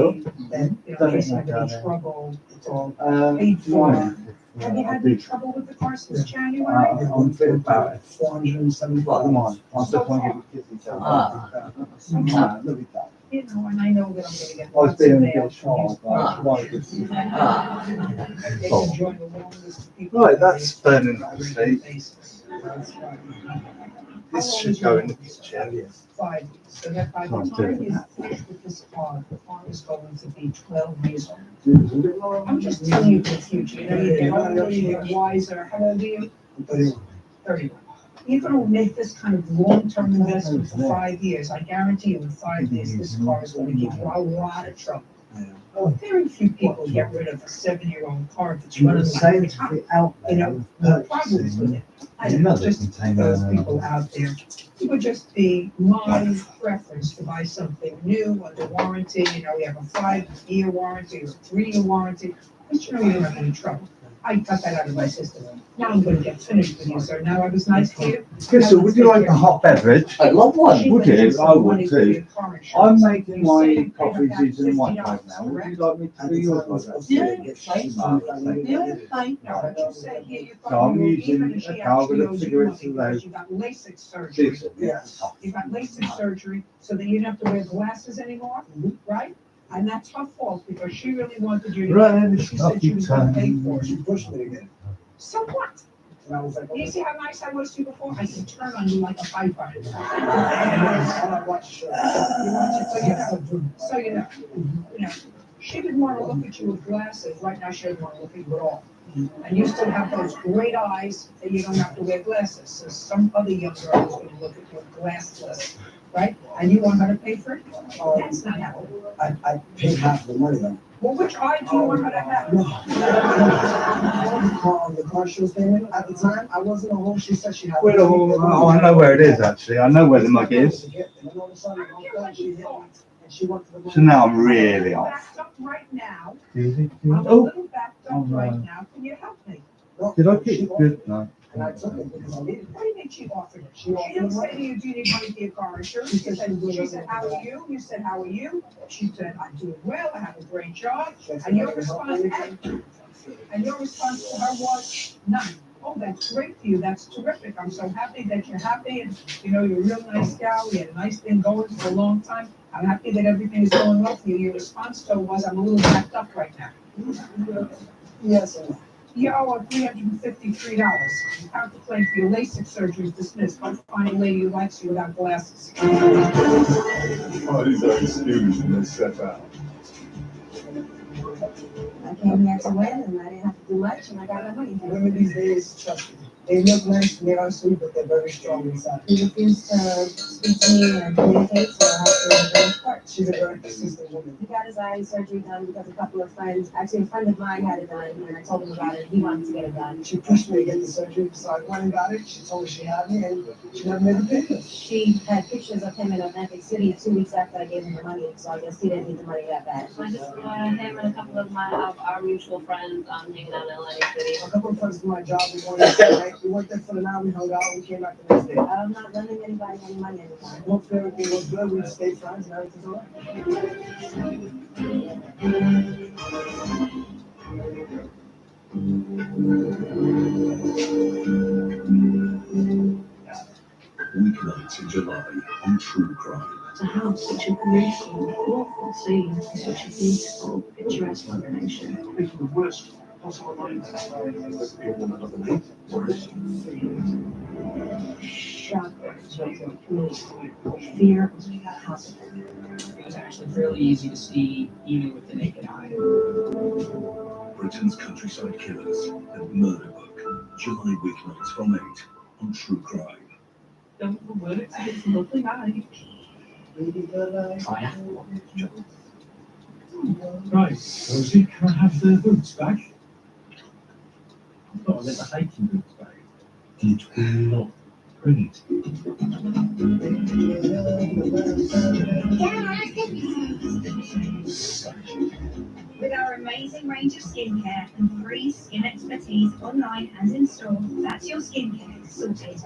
Speaker 2: that, in case of any trouble, it's all paid for? Have you had any trouble with the car since January?
Speaker 4: I'm fit about 475.
Speaker 1: Come on, I just want to give you a look at that.
Speaker 2: You know, and I know that I'm gonna get
Speaker 1: I was
Speaker 2: lots of
Speaker 1: being a
Speaker 2: mail
Speaker 1: bit
Speaker 2: from these
Speaker 1: shy,
Speaker 2: cars.
Speaker 1: but
Speaker 2: They can join the long list of people.
Speaker 1: Right, that's burning up the seat.
Speaker 2: Basis. That's right.
Speaker 1: This should go in the picture.
Speaker 2: 5 years. So that by the
Speaker 1: Can't do
Speaker 2: time
Speaker 1: it.
Speaker 2: he's finished with this car, the car is going to be 12 years old. I'm just telling you the future. You know, you get older, you get wiser. How old are you? 31. You're gonna make this kind of long-term investment for 5 years. I guarantee you in 5 years, this car is gonna give you a lot of trouble. Very few people get rid of a 7-year-old car that's
Speaker 1: You
Speaker 2: running
Speaker 1: would say
Speaker 2: like
Speaker 1: to be out
Speaker 2: you
Speaker 1: there
Speaker 2: know, no problems with it. I don't know, just those people out there. would just be my preference to buy something new under warranty. You know, we have a 5-year warranty or a 3-year warranty. But you know, you don't have any trouble. I cut that out of my system. Now I'm going to get finished with you, sir. Now I was nice to you.
Speaker 1: Crystal, would you like a hot beverage?
Speaker 7: I'd love one.
Speaker 1: Would you? I would too. I'm
Speaker 2: I'm
Speaker 1: making my coffees using white type now. Would you like me to do yours like that?
Speaker 7: Yeah, fine. Yeah, fine.
Speaker 1: So I'm using a car with a cigarette today.
Speaker 2: You got LASIK surgery.
Speaker 3: Yes.
Speaker 2: You got LASIK surgery, so that you don't have to wear glasses anymore, right? And that's her fault, because she really wanted you to.
Speaker 1: Right,
Speaker 2: She said she was gonna pay for it.
Speaker 4: She pushed me again.
Speaker 2: So what?
Speaker 4: And I was like,
Speaker 2: You see how nice I was to you before? I can turn on you like a piper.
Speaker 4: I watched
Speaker 2: You watch it, so you know, she didn't want to look at you with glasses. Right now, she doesn't want to look at you at all. And you still have those great eyes that you don't have to wear glasses. So some other young girl is going to look at you glassless, right? And you want her to pay for it? That's not happening.
Speaker 4: I paid half the money though.
Speaker 2: Well, which eye do you want her to have?
Speaker 4: The car she was paying in at the time, I wasn't at home. She said she had.
Speaker 1: Oh, I know where it is actually. I know where the mug is.
Speaker 4: And then all of a sudden, she hit me, and she went to the.
Speaker 1: So now I'm really off.
Speaker 2: Backed up right now.
Speaker 1: Easy.
Speaker 2: I'm a
Speaker 1: Oh,
Speaker 2: little backed up right now. Can you help me?
Speaker 1: did I get it good? No.
Speaker 4: And I took it because I needed it.
Speaker 2: What do you think she offered it? She didn't say to you, do you need money for your car insurance? She said, how are you? You said, how are you? She said, I'm doing well, I have a great job. And your response to her was, none. Oh, that's great for you, that's terrific. I'm so happy that you're happy, and you know, you're a real nice gal. We had a nice thing going for a long time. I'm happy that everything is going well for you. Your response to her was, I'm a little backed up right now.
Speaker 4: Yes, and
Speaker 2: You owe $353. You have to claim for your LASIK surgery is dismissed. Go find a lady who likes you without glasses.
Speaker 6: Oh, these are excused and they step out.
Speaker 5: I came here to win and I didn't have to do much and I got my money.
Speaker 4: women these days, trust me, they look nice and they are sweet, but they're very strong inside.
Speaker 5: He refused to speak to me and communicate, so I have to break his heart.
Speaker 4: She's a very persistent woman.
Speaker 5: He got his eye surgery done because a couple of friends, actually a friend of mine had it done, and I told him about it, he wanted to get it done.
Speaker 4: She pushed me to get the surgery, so I went and got it. She told me she had me, and she never made a payment.
Speaker 5: She had pictures of him in Atlantic City 2 weeks after I gave him the money, so I guess he didn't need the money that bad.
Speaker 8: I just him and a couple of our mutual friends hanging out in Atlantic City.
Speaker 4: A couple of friends from my job, we went there, we worked there for an hour, we hung out, we came back the next day.
Speaker 5: I'm not lending anybody any money anymore.
Speaker 4: Once everything was good, we stayed friends, and everything's all right.
Speaker 6: Weeknights in July on True Crime.
Speaker 8: To have such a gruesome, awful scene in such a beautiful, picturesque location.
Speaker 6: Making the worst possible life.
Speaker 8: Shock, fear was possible.
Speaker 9: It was actually fairly easy to see even with the naked eye.
Speaker 6: Britain's Countryside Killers and Murder Book. July weeknights from 8 on True Crime.
Speaker 9: Don't work, it's a lovely night.
Speaker 6: Right, Rosie, can I have the boots back?
Speaker 9: I've got a little hiking boots bag.
Speaker 6: It will not print.
Speaker 10: With our amazing range of skincare and free skin expertise online and in store, that's your skincare sorted.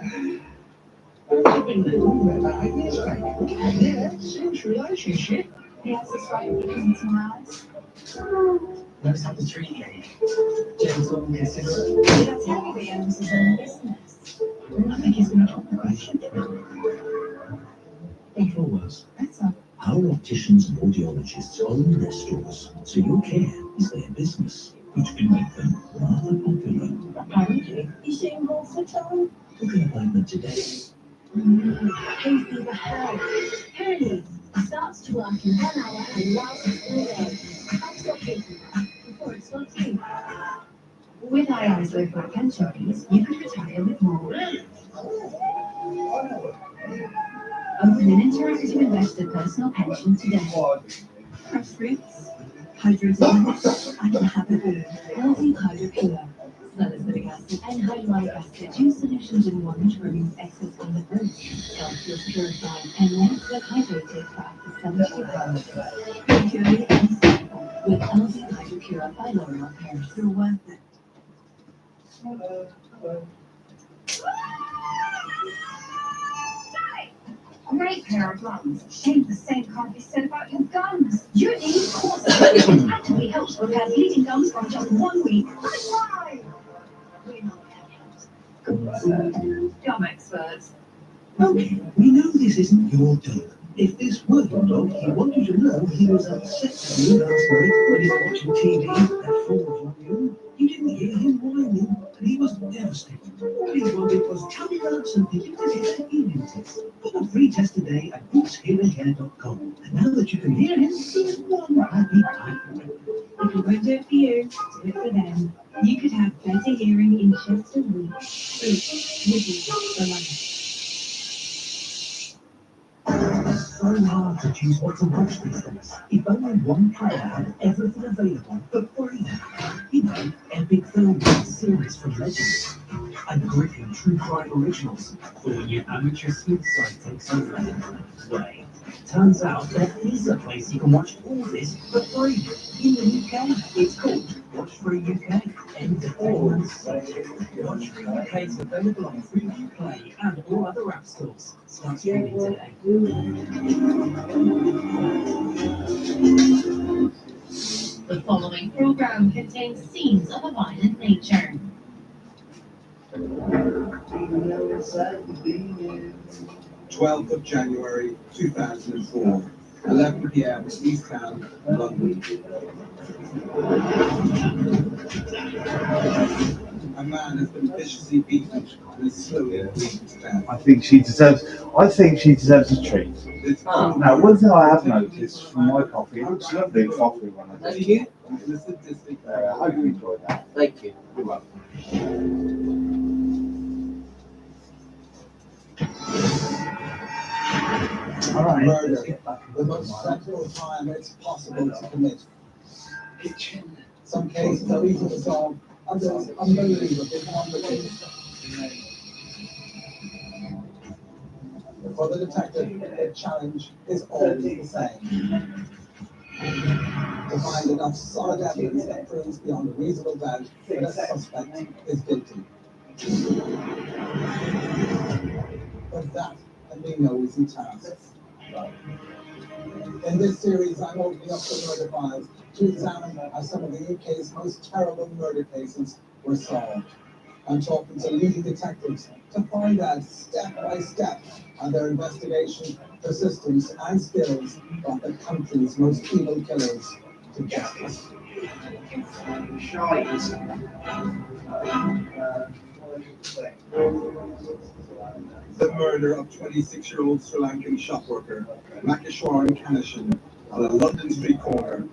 Speaker 4: Yeah, serious relationship.
Speaker 10: Yes, it's right because it's smiles.
Speaker 9: Let's have the tree cake. Gentle and considerate.
Speaker 10: Did I tell you he owns his own business? I think he's going to drop the question.
Speaker 6: Better or worse?
Speaker 10: Better.
Speaker 6: Our opticians and audiologists own their stores, so your care is their business, which can make them rather popular.
Speaker 10: Apparently, you seem more for time.
Speaker 6: Book an appointment today.
Speaker 10: Please be the help. Apparently, it starts to work in 1 hour and lasts 3 days. That's what people before it stops you. With IR's local pension fees, you could retire with more. Open an interactive investor personal pension today. Press fruits, hydrogen, and have a healthy hydropure.
Speaker 8: Salicylic acid and hyaluronic acid. Two solutions in one to remove excess from the fruit. Self-pure purified and then get hydrated for up to 72 hours. Purely and simple with L.O.C.A.L Hydropure by L'Oreal Paris. You're worth it.
Speaker 10: Great pair of lungs. Shame the same can't be said about your gums. Uni Corset actually helps repair bleeding gums from just 1 week. That's why we're not gum experts.
Speaker 9: Okay, we know this isn't your dog. If this were your dog, he wanted you to know he was upset with you last night when you were watching TV at 4 on you. You didn't hear him whining, and he was devastated. All he wanted was tummy rubs and for you to get an evening test. Book a free test today at bookshearingcare.com. And now that you can hear him, there's one happy time for him.
Speaker 8: If you won't do it for you, do it for them. You could have better hearing in just a week. Boots will be for life.
Speaker 9: So hard to choose what to watch these days. If only one player had everything available for free. You know, epic films and series from legends. And gripping true crime originals. For when your amateur sleuth site takes over. Wait. Turns out there is a place you can watch all this for free. In the UK, it's called Watch Free UK. Entertainment. Watch Free UK is available on Freeview Play and all other app stores. Start streaming today.
Speaker 8: The following program contains scenes of a violent nature.
Speaker 11: 12th of January 2004, 11 p.m. East Town, London. A man has been viciously beaten and is slowly bleeding to death.
Speaker 1: I think she deserves a treat. Now, one thing I have noticed from my coffee, it looks lovely coffee when I
Speaker 11: Thank
Speaker 1: drink
Speaker 11: you.
Speaker 1: it. I hope you enjoyed that.
Speaker 11: Thank you.
Speaker 1: Good luck. All right.
Speaker 4: Murder, the most sensible crime it's possible to commit. Some cases are easy to solve, others unbelievably complicated. For the detective, the challenge is always the same. To find enough solid evidence that proves beyond a reasonable doubt that a suspect is guilty. But that can be no easy task. In this series, I'm opening up the murder files to examine how some of the UK's most terrible murder cases were solved. I'm talking to leading detectives to find out step by step how their investigation, persistence, and skills brought the country's most evil killers to justice. The murder of 26-year-old Sri Lankan shop worker Makeshwaran Kanashan on a London street corner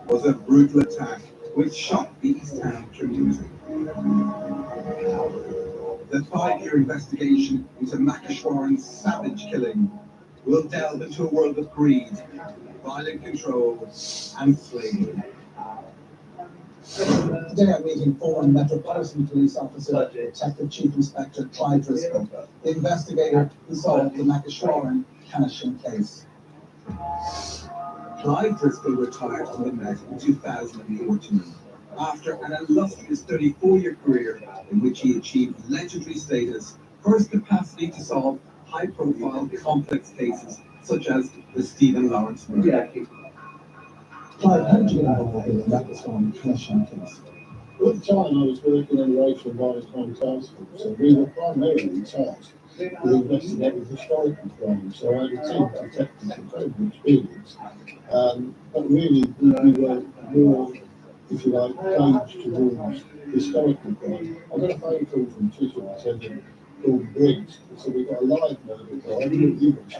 Speaker 4: was a brutal attack which shocked the East Town community. The 5-year investigation into Makeshwaran's savage killing will delve into a world of greed, violent control, and slavery. Today I'm meeting former Metropolitan Police Officer, Detective Chief Inspector Clyde Driscoll, the investigator who solved the Makeshwaran Kanashan case. Clyde Driscoll retired from the Met in 2014 after an illustrious 34-year career in which he achieved legendary status for his capacity to solve high-profile, complex cases such as the Stephen Lawrence murder. Clyde, how did you get involved in the Makeshwaran Kanashan case?
Speaker 12: At the time, I was working in the racial and violence crime task force, so we were primarily tasked with investigating historical crimes. So I had a team of detectives incredibly experienced, but really we were more, if you like, gauged towards historical crime. I got a phone call from Chisholm Sergeant called Briggs, and said, "We've got a live murder guy,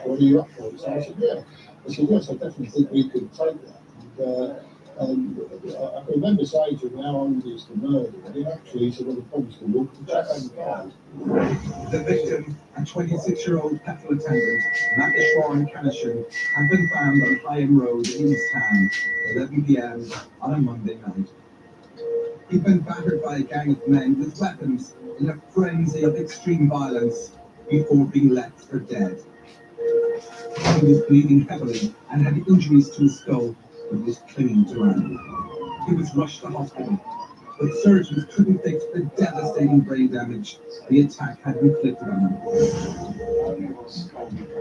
Speaker 12: what are you up for?" So I said, "Yeah." I said, "Yes, I definitely think we could take that." And I can remember saying to him, "How old is the murder?" And he actually said, "Well, the problem's the walk the chat and
Speaker 11: The victim, a 26-year-old petrol attendant, Makeshwaran Kanashan, had been found on Higham Road in East Town, 11 p.m. on a Monday night. He'd been battered by a gang of men with weapons in a frenzy of extreme violence before being left for dead. He was bleeding heavily and had injuries to his skull, but was clinging to him. He was rushed to hospital, but surgeons couldn't fix the devastating brain damage the attack had inflicted on him.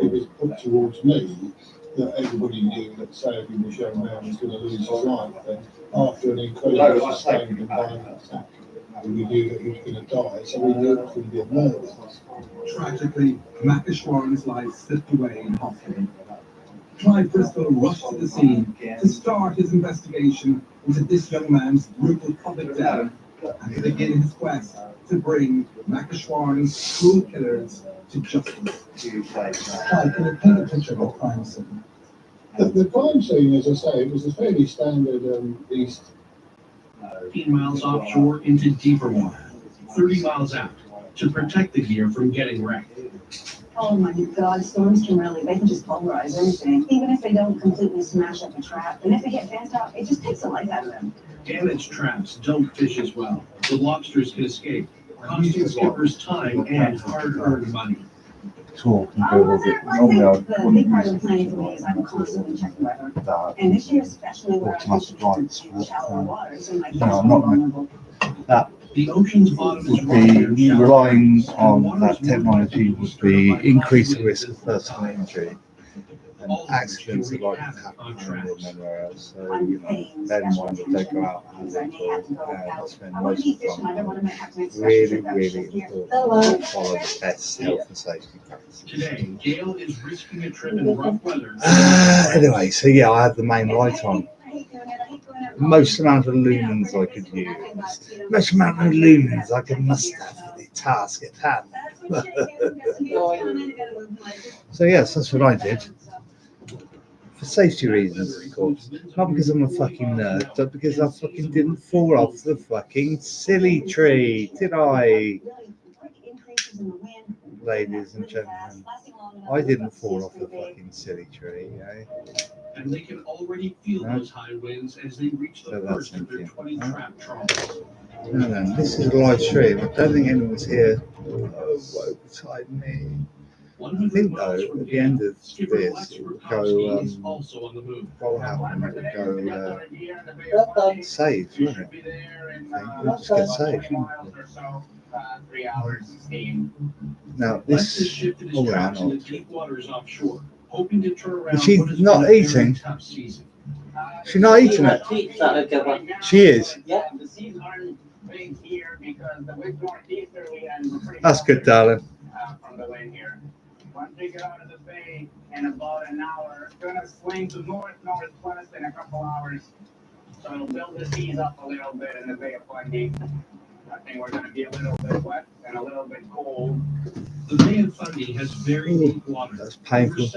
Speaker 12: It was put towards me that everybody knew that sadly this young man was going to lose his life. And after an incredibly sustained and violent attack, we knew that he was going to die, so we knew it was going to be a murder.
Speaker 11: Tragically, Mackishwaran's life slipped away in hospital. Clive Bristol rushed to the scene to start his investigation into this young man's brutal public death and to begin his quest to bring Mackishwaran's cruel killers to justice. Clive, can you paint a picture of the crime scene?
Speaker 12: The crime scene, as I say, it was a fairly standard east.
Speaker 9: 15 miles offshore into deeper water, 30 miles out, to protect the gear from getting wrecked.
Speaker 2: Oh my God, storms can they can just pulverize anything, even if they don't completely smash up a trap. And if they get bent up, it just takes the life out of them.
Speaker 9: Damaged traps don't fish as well. The lobsters can escape, costing skippers time and hard-earned money.
Speaker 1: Talk and
Speaker 2: I
Speaker 1: go with it. Normally I
Speaker 2: the big
Speaker 1: wouldn't
Speaker 2: part of
Speaker 1: use
Speaker 2: the planning for me is I'm constantly checking weather.
Speaker 1: that.
Speaker 2: And this year especially where I
Speaker 1: Automatic lights,
Speaker 2: in shallow waters and my kids
Speaker 1: no,
Speaker 2: are
Speaker 1: I'm not
Speaker 2: vulnerable.
Speaker 1: That
Speaker 9: The ocean's bottom is
Speaker 1: would be relying on that technology would be increase the risk of personal injury. And accidents are likely to happen more than anywhere else. So, you know, bear in mind that they go out and they spend most of the time. Really, really important to follow the best health and safety practices.
Speaker 9: Today, Gail is risking a trip in rough weather.
Speaker 1: Anyway, so yeah, I had the main light on. Most amount of lumens I could use. Most amount of lumens I could muster for the task at hand. So yes, that's what I did. For safety reasons, of course. Not because I'm a fucking nerd, but because I fucking didn't fall off the fucking silly tree, did I? Ladies and gentlemen, I didn't fall off the fucking silly tree, eh?
Speaker 9: And they can already feel those high winds as they reach the first of their 20 trap trawls.
Speaker 1: No, no, this is a live stream. I don't think anyone's here. Oh, woe betide me. I think though, at the end of this, it will go, what will happen? It will go save, won't it? We'll just get saved. Now, this, oh yeah, I know. Is she not eating? She's not eating it. She is. That's good, darling.
Speaker 13: Once we get out of the bay in about an hour, it's gonna swing to northwest in a couple hours. So it'll build the seas up a little bit in the Bay of Fundy. I think we're gonna be a little bit wet and a little bit cold.
Speaker 9: The Bay of Fundy has very deep water.
Speaker 1: That's painful.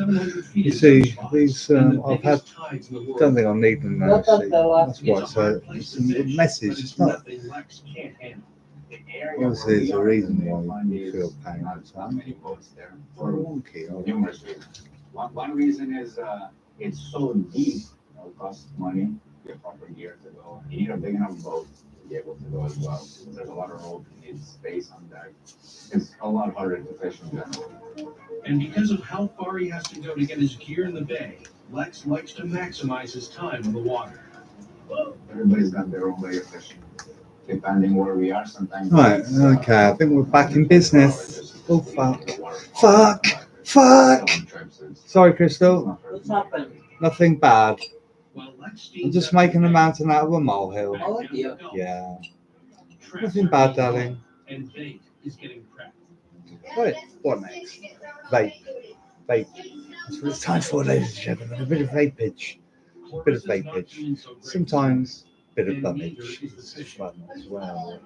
Speaker 1: You see, these, I've had, don't think I need them now, see. That's why, so it's a message. It's not, obviously, there's a reason why you feel pain all the time.
Speaker 13: Numerous reasons. One reason is it's so deep, it'll cost money, get proper gear to go. You need a big enough boat to be able to go as well. There's a lot of rope, you need space on deck. It's a lot harder to fish in general.
Speaker 9: And because of how far he has to go to get his gear in the bay, Lex likes to maximize his time in the water.
Speaker 13: Everybody's got their own way of fishing. Depending where we are, sometimes.
Speaker 1: Right, okay, I think we're back in business. Oh, fuck. Fuck! Fuck! Sorry, Crystal.
Speaker 7: What's happened?
Speaker 1: Nothing bad. I'm just making a mountain out of a molehill.
Speaker 7: Oh, dear.
Speaker 1: Yeah. Nothing bad, darling.
Speaker 9: And bait is getting prepped.
Speaker 1: Right, what next? Vape. Vape. That's what it's time for, ladies and gentlemen. A bit of vapage. A bit of vapage. Sometimes a bit of bummage. It's fun as well.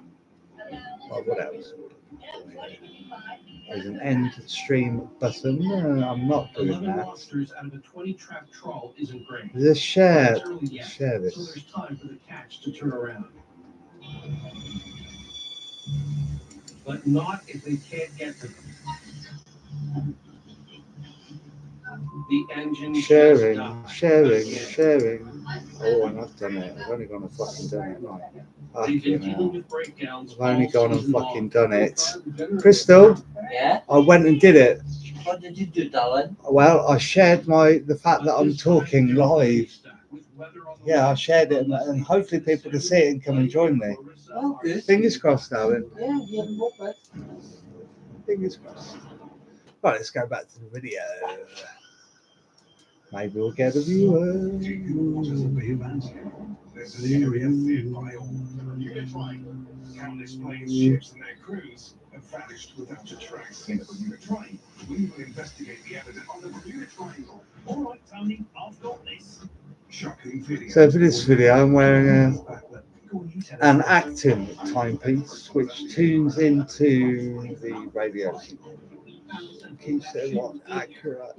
Speaker 1: Well, what else? There's an end stream button. No, I'm not doing that.
Speaker 9: Lobsters out of a 20 trap trawl isn't great.
Speaker 1: There's a share.
Speaker 9: It's early yet,
Speaker 1: Share
Speaker 9: so
Speaker 1: this.
Speaker 9: there's time for the catch to turn around. But not if they can't get to them. The engine
Speaker 1: Sharing.
Speaker 9: Oh,
Speaker 1: and I've done it. I've only gone and fucking done it. Right.
Speaker 9: They've been
Speaker 1: Fucking
Speaker 9: dealing
Speaker 1: hell.
Speaker 9: with breakdowns.
Speaker 1: I've only
Speaker 9: all
Speaker 1: gone and
Speaker 9: season long.
Speaker 1: fucking done it. Crystal,
Speaker 7: Yeah?
Speaker 1: I went and did it.
Speaker 7: What did you do, darling?
Speaker 1: Well, I shared the fact that I'm talking live. Yeah, I shared it, and hopefully people can see it and come and join me.
Speaker 7: Oh, good.
Speaker 1: Fingers crossed, darling.
Speaker 7: Yeah, you haven't walked back.
Speaker 1: Fingers crossed. Right, let's go back to the video. Maybe we'll get a viewer.
Speaker 6: There's an area thin by all Bermuda Triangle. Countless planes, ships, and their crews have vanished without a trace. In the Bermuda Triangle, we will investigate the evidence on the Bermuda Triangle. All right, Tony, I've got this. Shocking video.
Speaker 1: So for this video, I'm wearing an acting timepiece which tunes into the radio. Keeps it what accurate.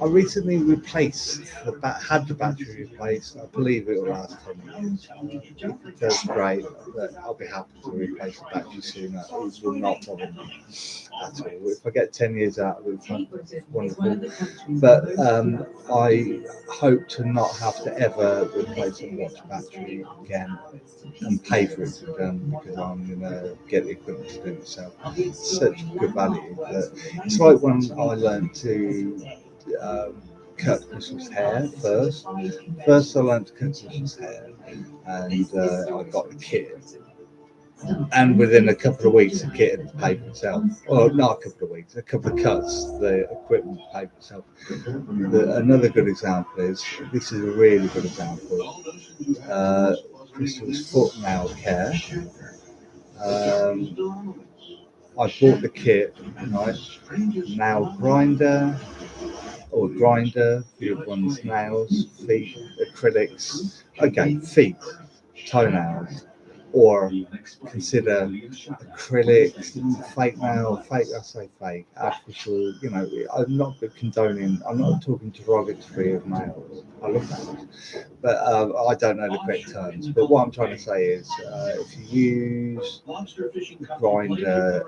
Speaker 1: I recently replaced had the battery replaced. I believe it will last 10 years. It does great, but I'll be happy to replace the battery sooner. It will not bother me at all. If I get 10 years out of it, it's wonderful. But I hope to not have to ever replace a watch battery again and pay for it to be done, because I'm going to get the equipment to do it myself. It's such good value. But it's like when I learned to cut Crystal's hair first. First I learned to cut Crystal's hair, and I got the kit. And within a couple of weeks, the kit had paid for itself. Well, not a couple of weeks, a couple of cuts, the equipment paid for itself. Another good example is, this is a really good example, Crystal's foot nail care. I bought the kit, right? Nail grinder for one's nails, feet, acrylics. Okay, feet, toenails, or consider acrylics, fake, artificial. You know, I'm not condoning. I'm not talking derogatory of nails. I love nails, but I don't know the correct terms. But what I'm trying to say is, if you use the grinder,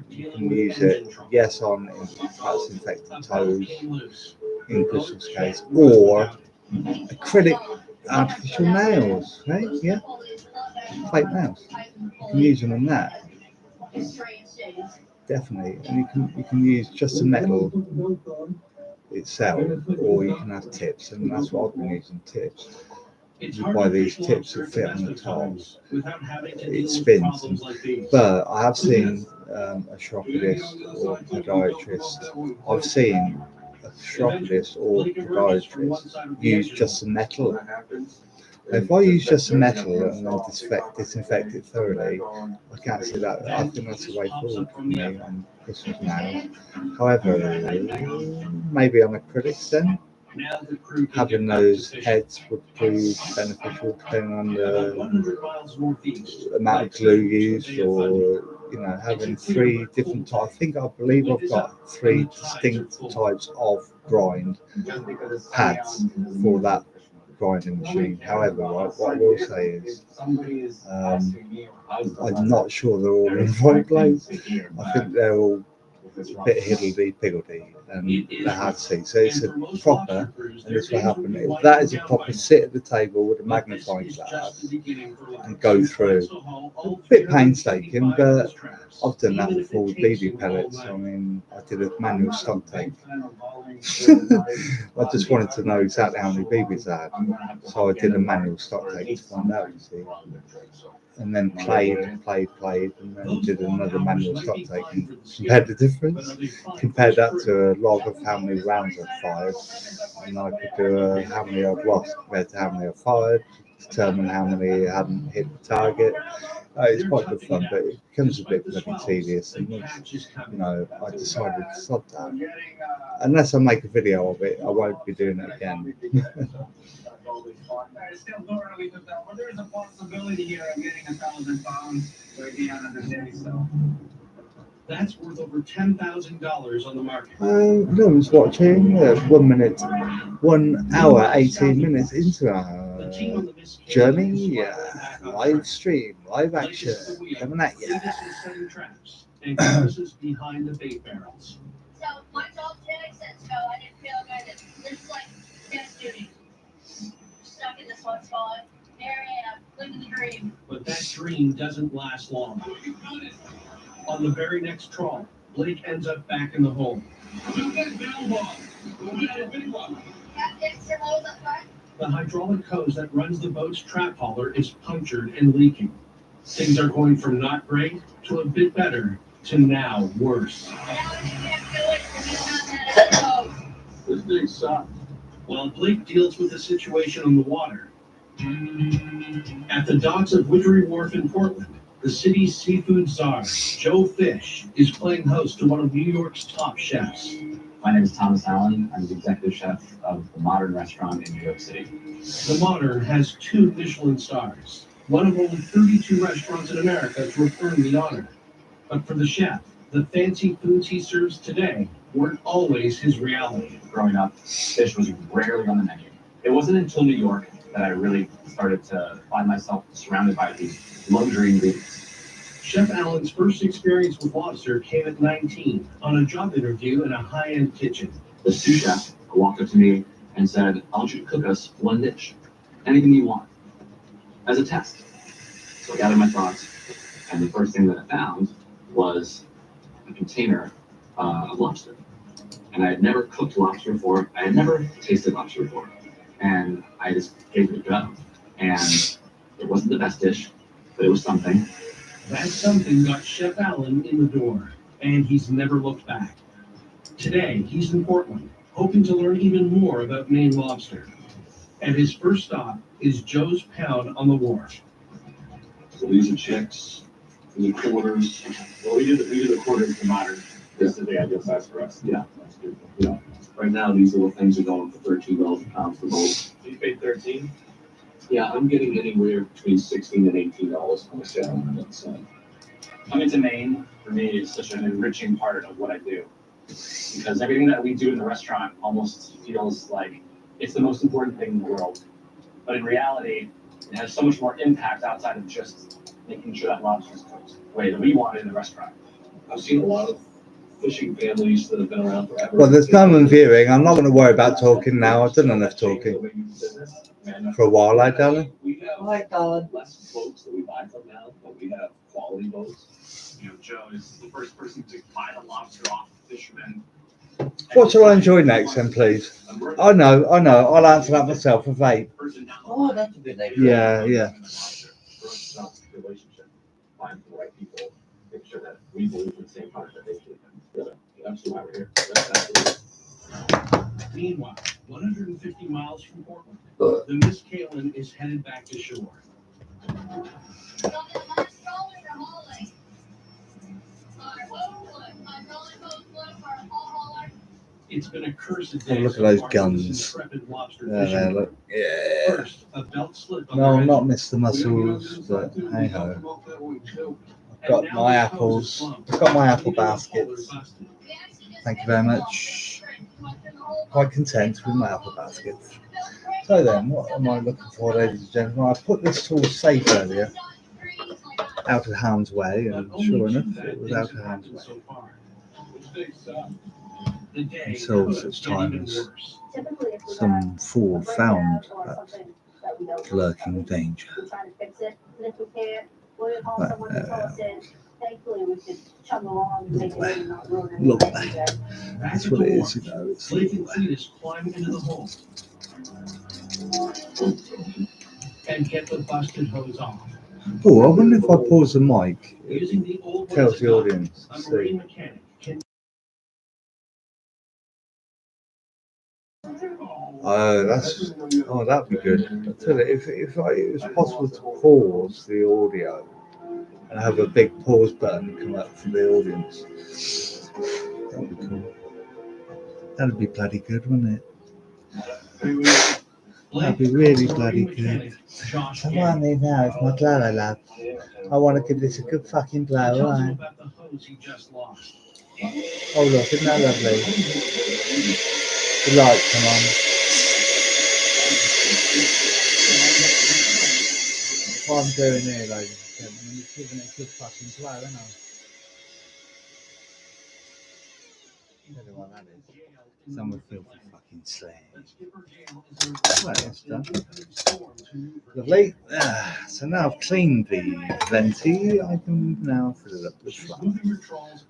Speaker 1: you can use it. Yes, on perhaps infected toes, in Crystal's case, or acrylic artificial nails. Right? Yeah. Fake nails. You can use them on that. Definitely. And you can use just the metal itself, or you can have tips, and that's what I've been using, tips. You buy these tips that fit on the top. It spins. But I have seen a chiropodist or podiatrist. I've seen a chiropodist or podiatrist use just the metal. If I use just the metal and then disinfect it thoroughly, I can't see that. I think that's the way forward for me on Christmas now. However, maybe on acrylics then, having those heads would prove beneficial depending on the amount of glue used, or having 3 different types. I believe I've got 3 distinct types of grind pads for that grinding machine. However, what I will say is, I'm not sure they're all in the right place. I think they're all a bit higgledy-piggledy, and they're hard to see. So it's a proper, and this will happen. That is a proper sit at the table with a magnifying glass and go through. A bit painstaking, but I've done that before with BB pellets. I mean, I did a manual stock take. I just wanted to know exactly how many BBs I had, so I did a manual stock take to find out, you see. And then played, and then did another manual stock take and compared the difference. Compared that to a log of how many rounds I'd fired, and I could do how many I'd lost compared to how many I fired, determine how many hadn't hit the target. It's quite good fun, but it becomes a bit bloody tedious, and I decided to stop that. Unless I make a video of it, I won't be doing it again.
Speaker 13: It's still too early to tell, but there is a possibility here of getting 1,000 pounds by the end of the day. So
Speaker 9: that's worth over $10,000 on the market.
Speaker 1: No one's watching. 1 hour, 18 minutes into our journey. Live stream, live action, coming at you.
Speaker 9: And this is behind the bait barrels.
Speaker 10: So my dog today said so. I didn't feel like I did. It's like destiny. Stuck in this one spot. There I am, living the dream.
Speaker 14: But that dream doesn't last long. On the very next trawl, Blake ends up back in the hole. The hydraulic hose that runs the boat's trap hauler is punctured and leaking. Things are going from not great to a bit better to now worse.
Speaker 6: This thing sucks.
Speaker 14: While Blake deals with the situation on the water, at the docks of Witchery Wharf in Portland, the city's seafood czar, Joe Fish, is playing host to one of New York's top chefs.
Speaker 15: My name is Thomas Allen. I'm the executive chef of the Modern restaurant in New York City.
Speaker 14: The Modern has 2 Michelin stars, one of only 32 restaurants in America to have earned the honor. But for the chef, the fancy foods he serves today weren't always his reality.
Speaker 15: Growing up, fish was rarely on the menu. It wasn't until New York that I really started to find myself surrounded by these luxury ingredients.
Speaker 14: Chef Allen's first experience with lobster came at 19 on a job interview in a high-end kitchen.
Speaker 15: The sous chef walked up to me and said, "I want you to cook us one dish, anything you want, as a test." So I gathered my thoughts, and the first thing that I found was a container of lobster. And I had never cooked lobster before. I had never tasted lobster before. And I just gave it a go. And it wasn't the best dish, but it was something.
Speaker 14: That something got Chef Allen in the door, and he's never looked back. Today, he's in Portland, hoping to learn even more about Maine lobster. And his first stop is Joe's Pound on the wharf.
Speaker 15: So these are chicks, these are quarters. Well, we do the quarters for Modern. This is the ideal size for us. Yeah, that's good. Yeah. Right now, these little things are going for $13 a pound for both. You paid 13? Yeah, I'm getting anywhere between $16 and $18 on the sale. Coming to Maine, for me, is such an enriching part of what I do. Because everything that we do in the restaurant almost feels like it's the most important thing in the world. But in reality, it has so much more impact outside of just making sure that lobster's cooked the way that we want it in the restaurant. I've seen a lot of fishing families that have been around forever.
Speaker 1: Well, there's no one viewing. I'm not going to worry about talking now. I've done enough talking for a while, darling.
Speaker 15: We have less boats that we buy from now, but we have quality boats. You know, Joe is the first person to buy the lobster off the fishermen.
Speaker 1: What shall I enjoy next, then, please? I know. I'll answer that myself. A vape.
Speaker 7: Oh, that's a good idea.
Speaker 1: Yeah.
Speaker 15: Relationship, find the right people, make sure that we believe in the same product that they believe in. That's why we're here.
Speaker 14: Meanwhile, 150 miles from Portland, the Miss Kalen is headed back to shore. It's been a cursed day.
Speaker 1: Look at those guns. Look. Yeah.
Speaker 14: First, a belt slip on
Speaker 1: No,
Speaker 14: their
Speaker 1: not Mr. Muscles, but hey ho. I've got my apples. I've got my apple baskets. Thank you very much. Quite content with my apple baskets. So then, what am I looking for, ladies and gentlemen? I put this tool safe earlier, out of harm's way, and sure enough, it was out of harm's way. Until such time as some fool found that lurking danger. Look there. That's what it is, you know. It's
Speaker 14: climb into the hole and get the busted hose off.
Speaker 1: Oh, I wonder if I pause the mic, it tells the audience. See. That'd be good. I tell you, if it was possible to pause the audio and have a big pause button come up for the audience, that'd be cool. That'd be bloody good, wouldn't it? That'd be really bloody good. So what I need now is my blow, love. I want to give this a good fucking blow, right? Oh look, isn't that lovely? The lights come on. What I'm doing here, ladies and gentlemen, is giving it a good fucking blow, isn't I? Tell you what that is. Some filthy fucking smoking sleigh. Right, that's done. Lovely. So now I've cleaned the venti, I can now fill it up with flour,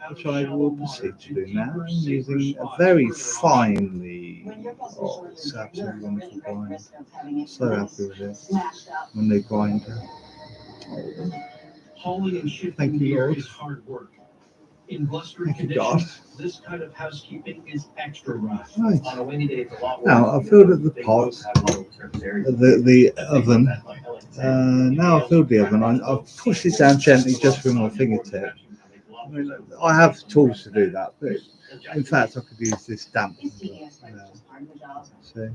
Speaker 1: which I will proceed to do now using a very finely, it's absolutely wonderful grind. So happy with it when they grind it.
Speaker 14: Hauling and
Speaker 1: Thank
Speaker 14: shifting
Speaker 1: you,
Speaker 14: gear
Speaker 1: Lord.
Speaker 14: is hard work. In blustery
Speaker 1: Thank you, God.
Speaker 14: conditions, this kind of housekeeping is extra rough.
Speaker 1: Right.
Speaker 14: On a windy day, it's a lot
Speaker 1: Now
Speaker 14: worse
Speaker 1: I've filled up the pot, the oven. Now I've filled the oven. I've pushed it down gently just with my fingertip. I mean, I have tools to do that, but in fact I could use this damp. So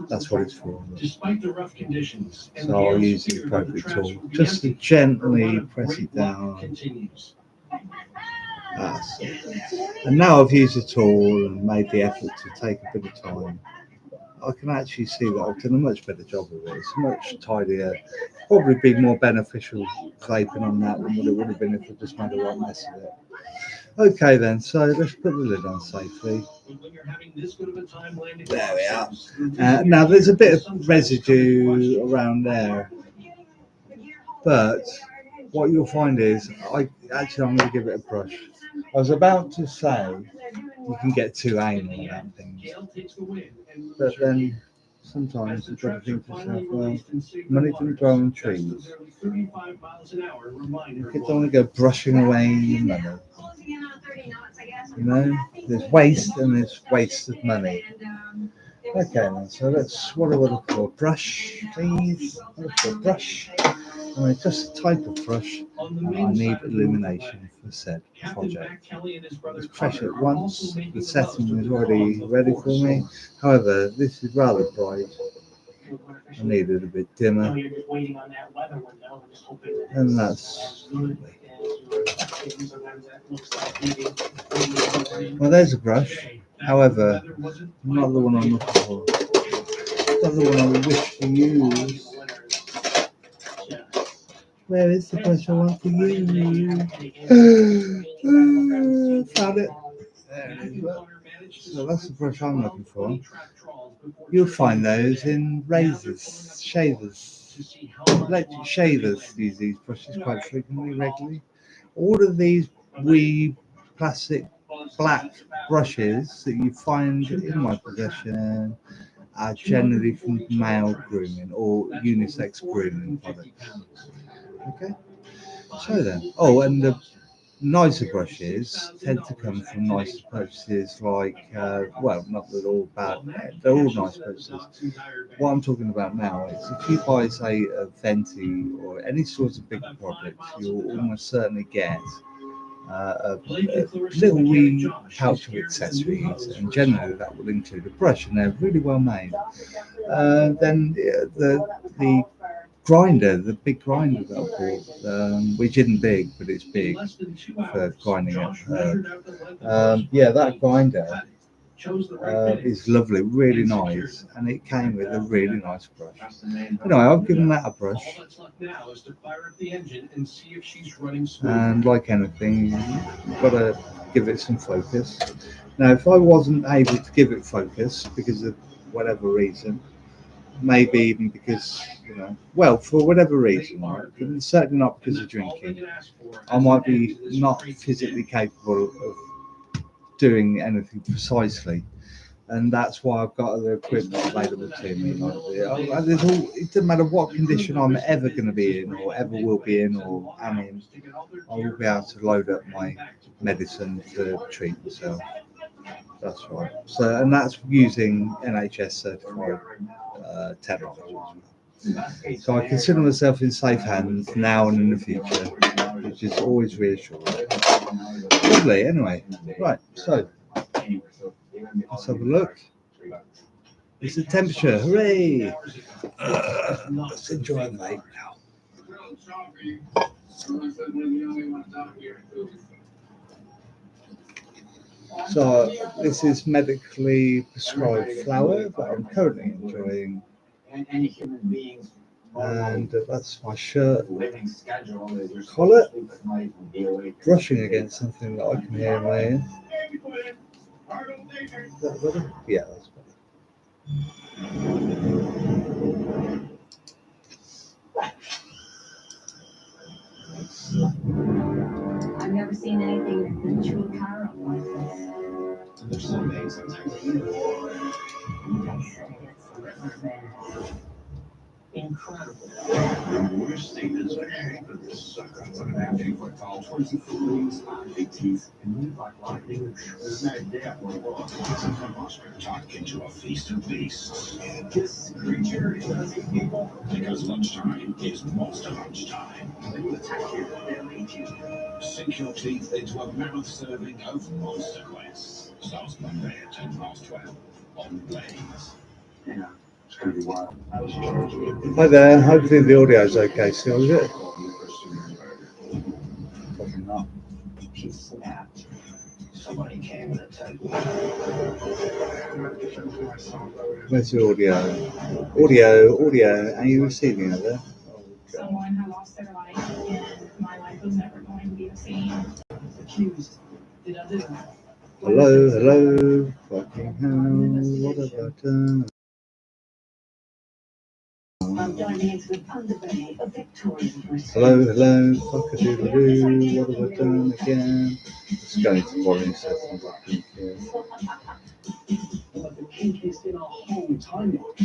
Speaker 1: that's what it's for.
Speaker 14: Despite the rough conditions,
Speaker 1: So I'll use the appropriate tool just to gently press it down.
Speaker 14: Continues.
Speaker 1: That's it. And now I've used the tool and made the effort to take a bit of time. I can actually see that I've done a much better job of it. It's much tidier. Probably be more beneficial vaping on that than what it would have been if I just made a right mess of it. Okay then, so let's put the lid on safely. There we are. Now there's a bit of residue around there, but what you'll find is, I'm going to give it a brush. I was about to say you can get too anal about things, but then sometimes you've got to think to yourself, well, money doesn't grow on trees. You don't want to go brushing away your money. You know, there's waste and there's waste of money. Okay then, so let's, what do I look for? Brush, please. I look for a brush. And it's just a type of brush, and I need illumination for said project. Let's press it once, the setting is already ready for me. However, this is rather bright. I need it a bit dimmer. And that's lovely. Well, there's a brush. However, not the one I'm looking for. Not the one I wish to use. Where is the brush I want to use? Found it. There it is. So that's the brush I'm looking for. You'll find those in razors, shavers. Electric shavers use these brushes quite frequently, regularly. All of these wee plastic black brushes that you find in my possession are generally from male grooming or unisex grooming products. Okay, so then, oh, and the nicer brushes tend to come from nicer purchases like, well, not that they're all bad, they're all nice purchases. What I'm talking about now is if you buy, say, a venti or any sort of big product, you'll almost certainly get a little wee pouch of accessories, and generally that will include a brush, and they're really well made. Then the grinder, the big grinder that I bought, which isn't big, but it's big for grinding up herb. Yeah, that grinder is lovely, really nice, and it came with a really nice brush. Anyway, I've given that a brush, and like anything, you've got to give it some focus. Now, if I wasn't able to give it focus because of whatever reason, maybe even because, you know, well, for whatever reason, right? Certainly not because of drinking, I might be not physically capable of doing anything precisely, and that's why I've got other equipment available to me. Like it doesn't matter what condition I'm ever going to be in, or ever will be in, or am in, I will be able to load up my medicine to treat myself. That's right. So, and that's using NHS certified technology. So I consider myself in safe hands now and in the future, which is always reassuring. Lovely. Anyway, right. So let's have a look. It's the temperature. Hooray! Let's enjoy the vape now. So this is medically prescribed flour that I'm currently enjoying, and that's my shirt collar brushing against something that I can hear in my ear. Is that better? Yeah, that's better.
Speaker 8: I've never seen anything that drew a car up like this.
Speaker 6: They're so big sometimes.
Speaker 14: Incredible.
Speaker 6: The worst thing is I hate that this sucker put an empty foot tall, 24 rings on big teeth, and move like lightning. There's no doubt what it was. It's a monster turned into a feast of beasts. This creature does eat people because lunchtime is monster lunchtime. They will attack you, they'll eat you. Sink your teeth into a mammoth serving of Monster Quest. Starts Monday at 10:12 on Blaze. Yeah. It's going to be wild. I was charged with.
Speaker 1: Hi there, hopefully the audio is okay still, is it? Probably not.
Speaker 6: She snapped. Somebody came with a tape.
Speaker 1: Where's the audio? Audio, are you receiving it there?
Speaker 2: Someone had lost their life, and my life was never going to be the same. Accused. Did I do that?
Speaker 1: Hello, fucking hell, what have I done?
Speaker 8: I'm diving into the underbelly of Victoria's British.
Speaker 1: Hello, fuck-a-doodle-doo, what have I done again? Let's go into volume settings, I think, yeah.
Speaker 9: But the kinkiest in our whole timeline.
Speaker 1: I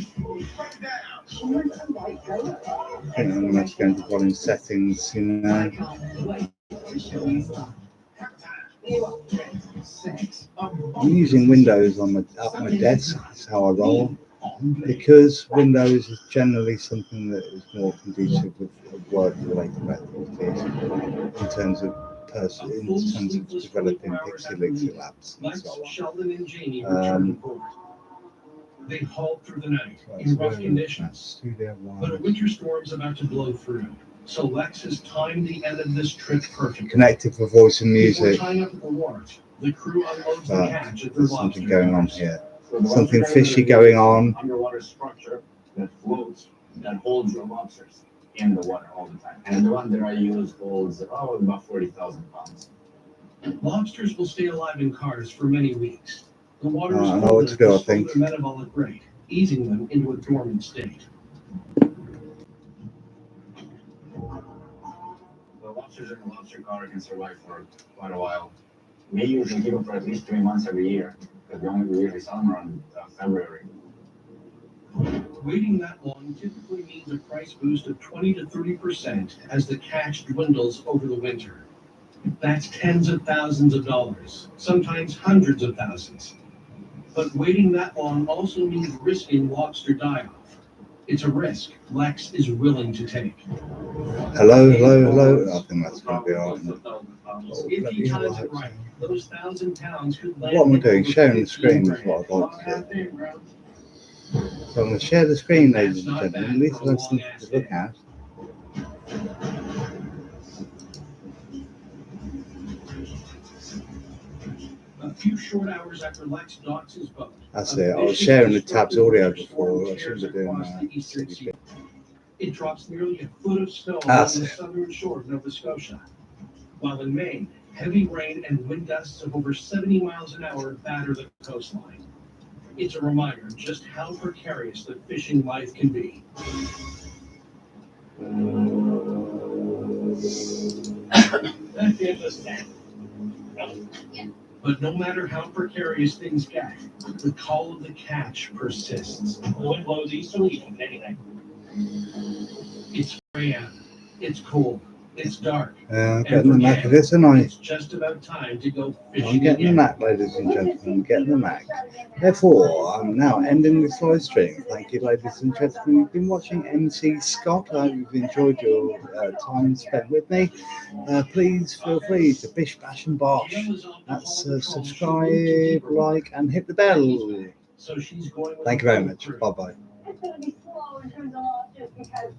Speaker 1: think I'm going to have to go into volume settings, you know. I'm using Windows on my desk, that's how I roll, because Windows is generally something that is more conducive with work-related activities in terms of developing Pixi, Lixir labs and so on.
Speaker 14: Sheldon and Jamie returned to port. They hauled through the night in rough conditions, but a winter storm's about to blow through. So Lex has timed the end of this trip perfectly.
Speaker 1: Connected for voice and music.
Speaker 14: Before tying up at the wharf, the crew unloads the catch at the
Speaker 1: There's
Speaker 14: lobster
Speaker 1: something going on
Speaker 14: cars.
Speaker 1: here. Something fishy going on.
Speaker 15: Underwater structure that floats, that holds the lobsters in the water all the time. And the one that I use holds about 40,000 pounds.
Speaker 14: Lobsters will stay alive in cars for many weeks. The water is
Speaker 1: I know what to do, I think.
Speaker 14: their metabolic rate, easing them into a dormant state.
Speaker 15: The lobsters in the lobster car can survive for quite a while. We usually keep them for at least 3 months every year, because we usually sell them around February.
Speaker 14: Waiting that long typically means a price boost of 20 to 30% as the catch dwindles over the winter. That's tens of thousands of dollars, sometimes hundreds of thousands. But waiting that long also means risking lobster die-off. It's a risk Lex is willing to take.
Speaker 1: Hello. I think that's going to be all right.
Speaker 14: If he times it right, those 1,000 pounds could land.
Speaker 1: What am I doing? Sharing the screen is what I'd like to do. So I'm going to share the screen, ladies and gentlemen. At least I'll have something to look at.
Speaker 14: A few short hours after Lex docks his boat.
Speaker 1: That's it. I was sharing the tabs audio before. I should be doing that.
Speaker 14: It drops nearly a foot of snow on the southern shore of Nova Scotia. While in Maine, heavy rain and wind gusts of over 70 miles an hour batter the coastline. It's a reminder just how precarious the fishing life can be. But no matter how precarious things get, the call of the catch persists. The wind blows easterly, you can get anything. It's 4 a.m. It's cold. It's dark.
Speaker 1: Getting the knack of this, and
Speaker 14: It's just about time to go fishing.
Speaker 1: I'm getting the knack, ladies and gentlemen. I'm getting the knack. Therefore, I'm now ending this live stream. Thank you, ladies and gentlemen. You've been watching MC Scott. I hope you've enjoyed your time spent with me. Please feel free to bish, bash, and bosh. That's subscribe, like, and hit the bell.
Speaker 14: So she's going.
Speaker 1: Thank you very much. Bye bye.
Speaker 5: It's going to be slow in terms of just because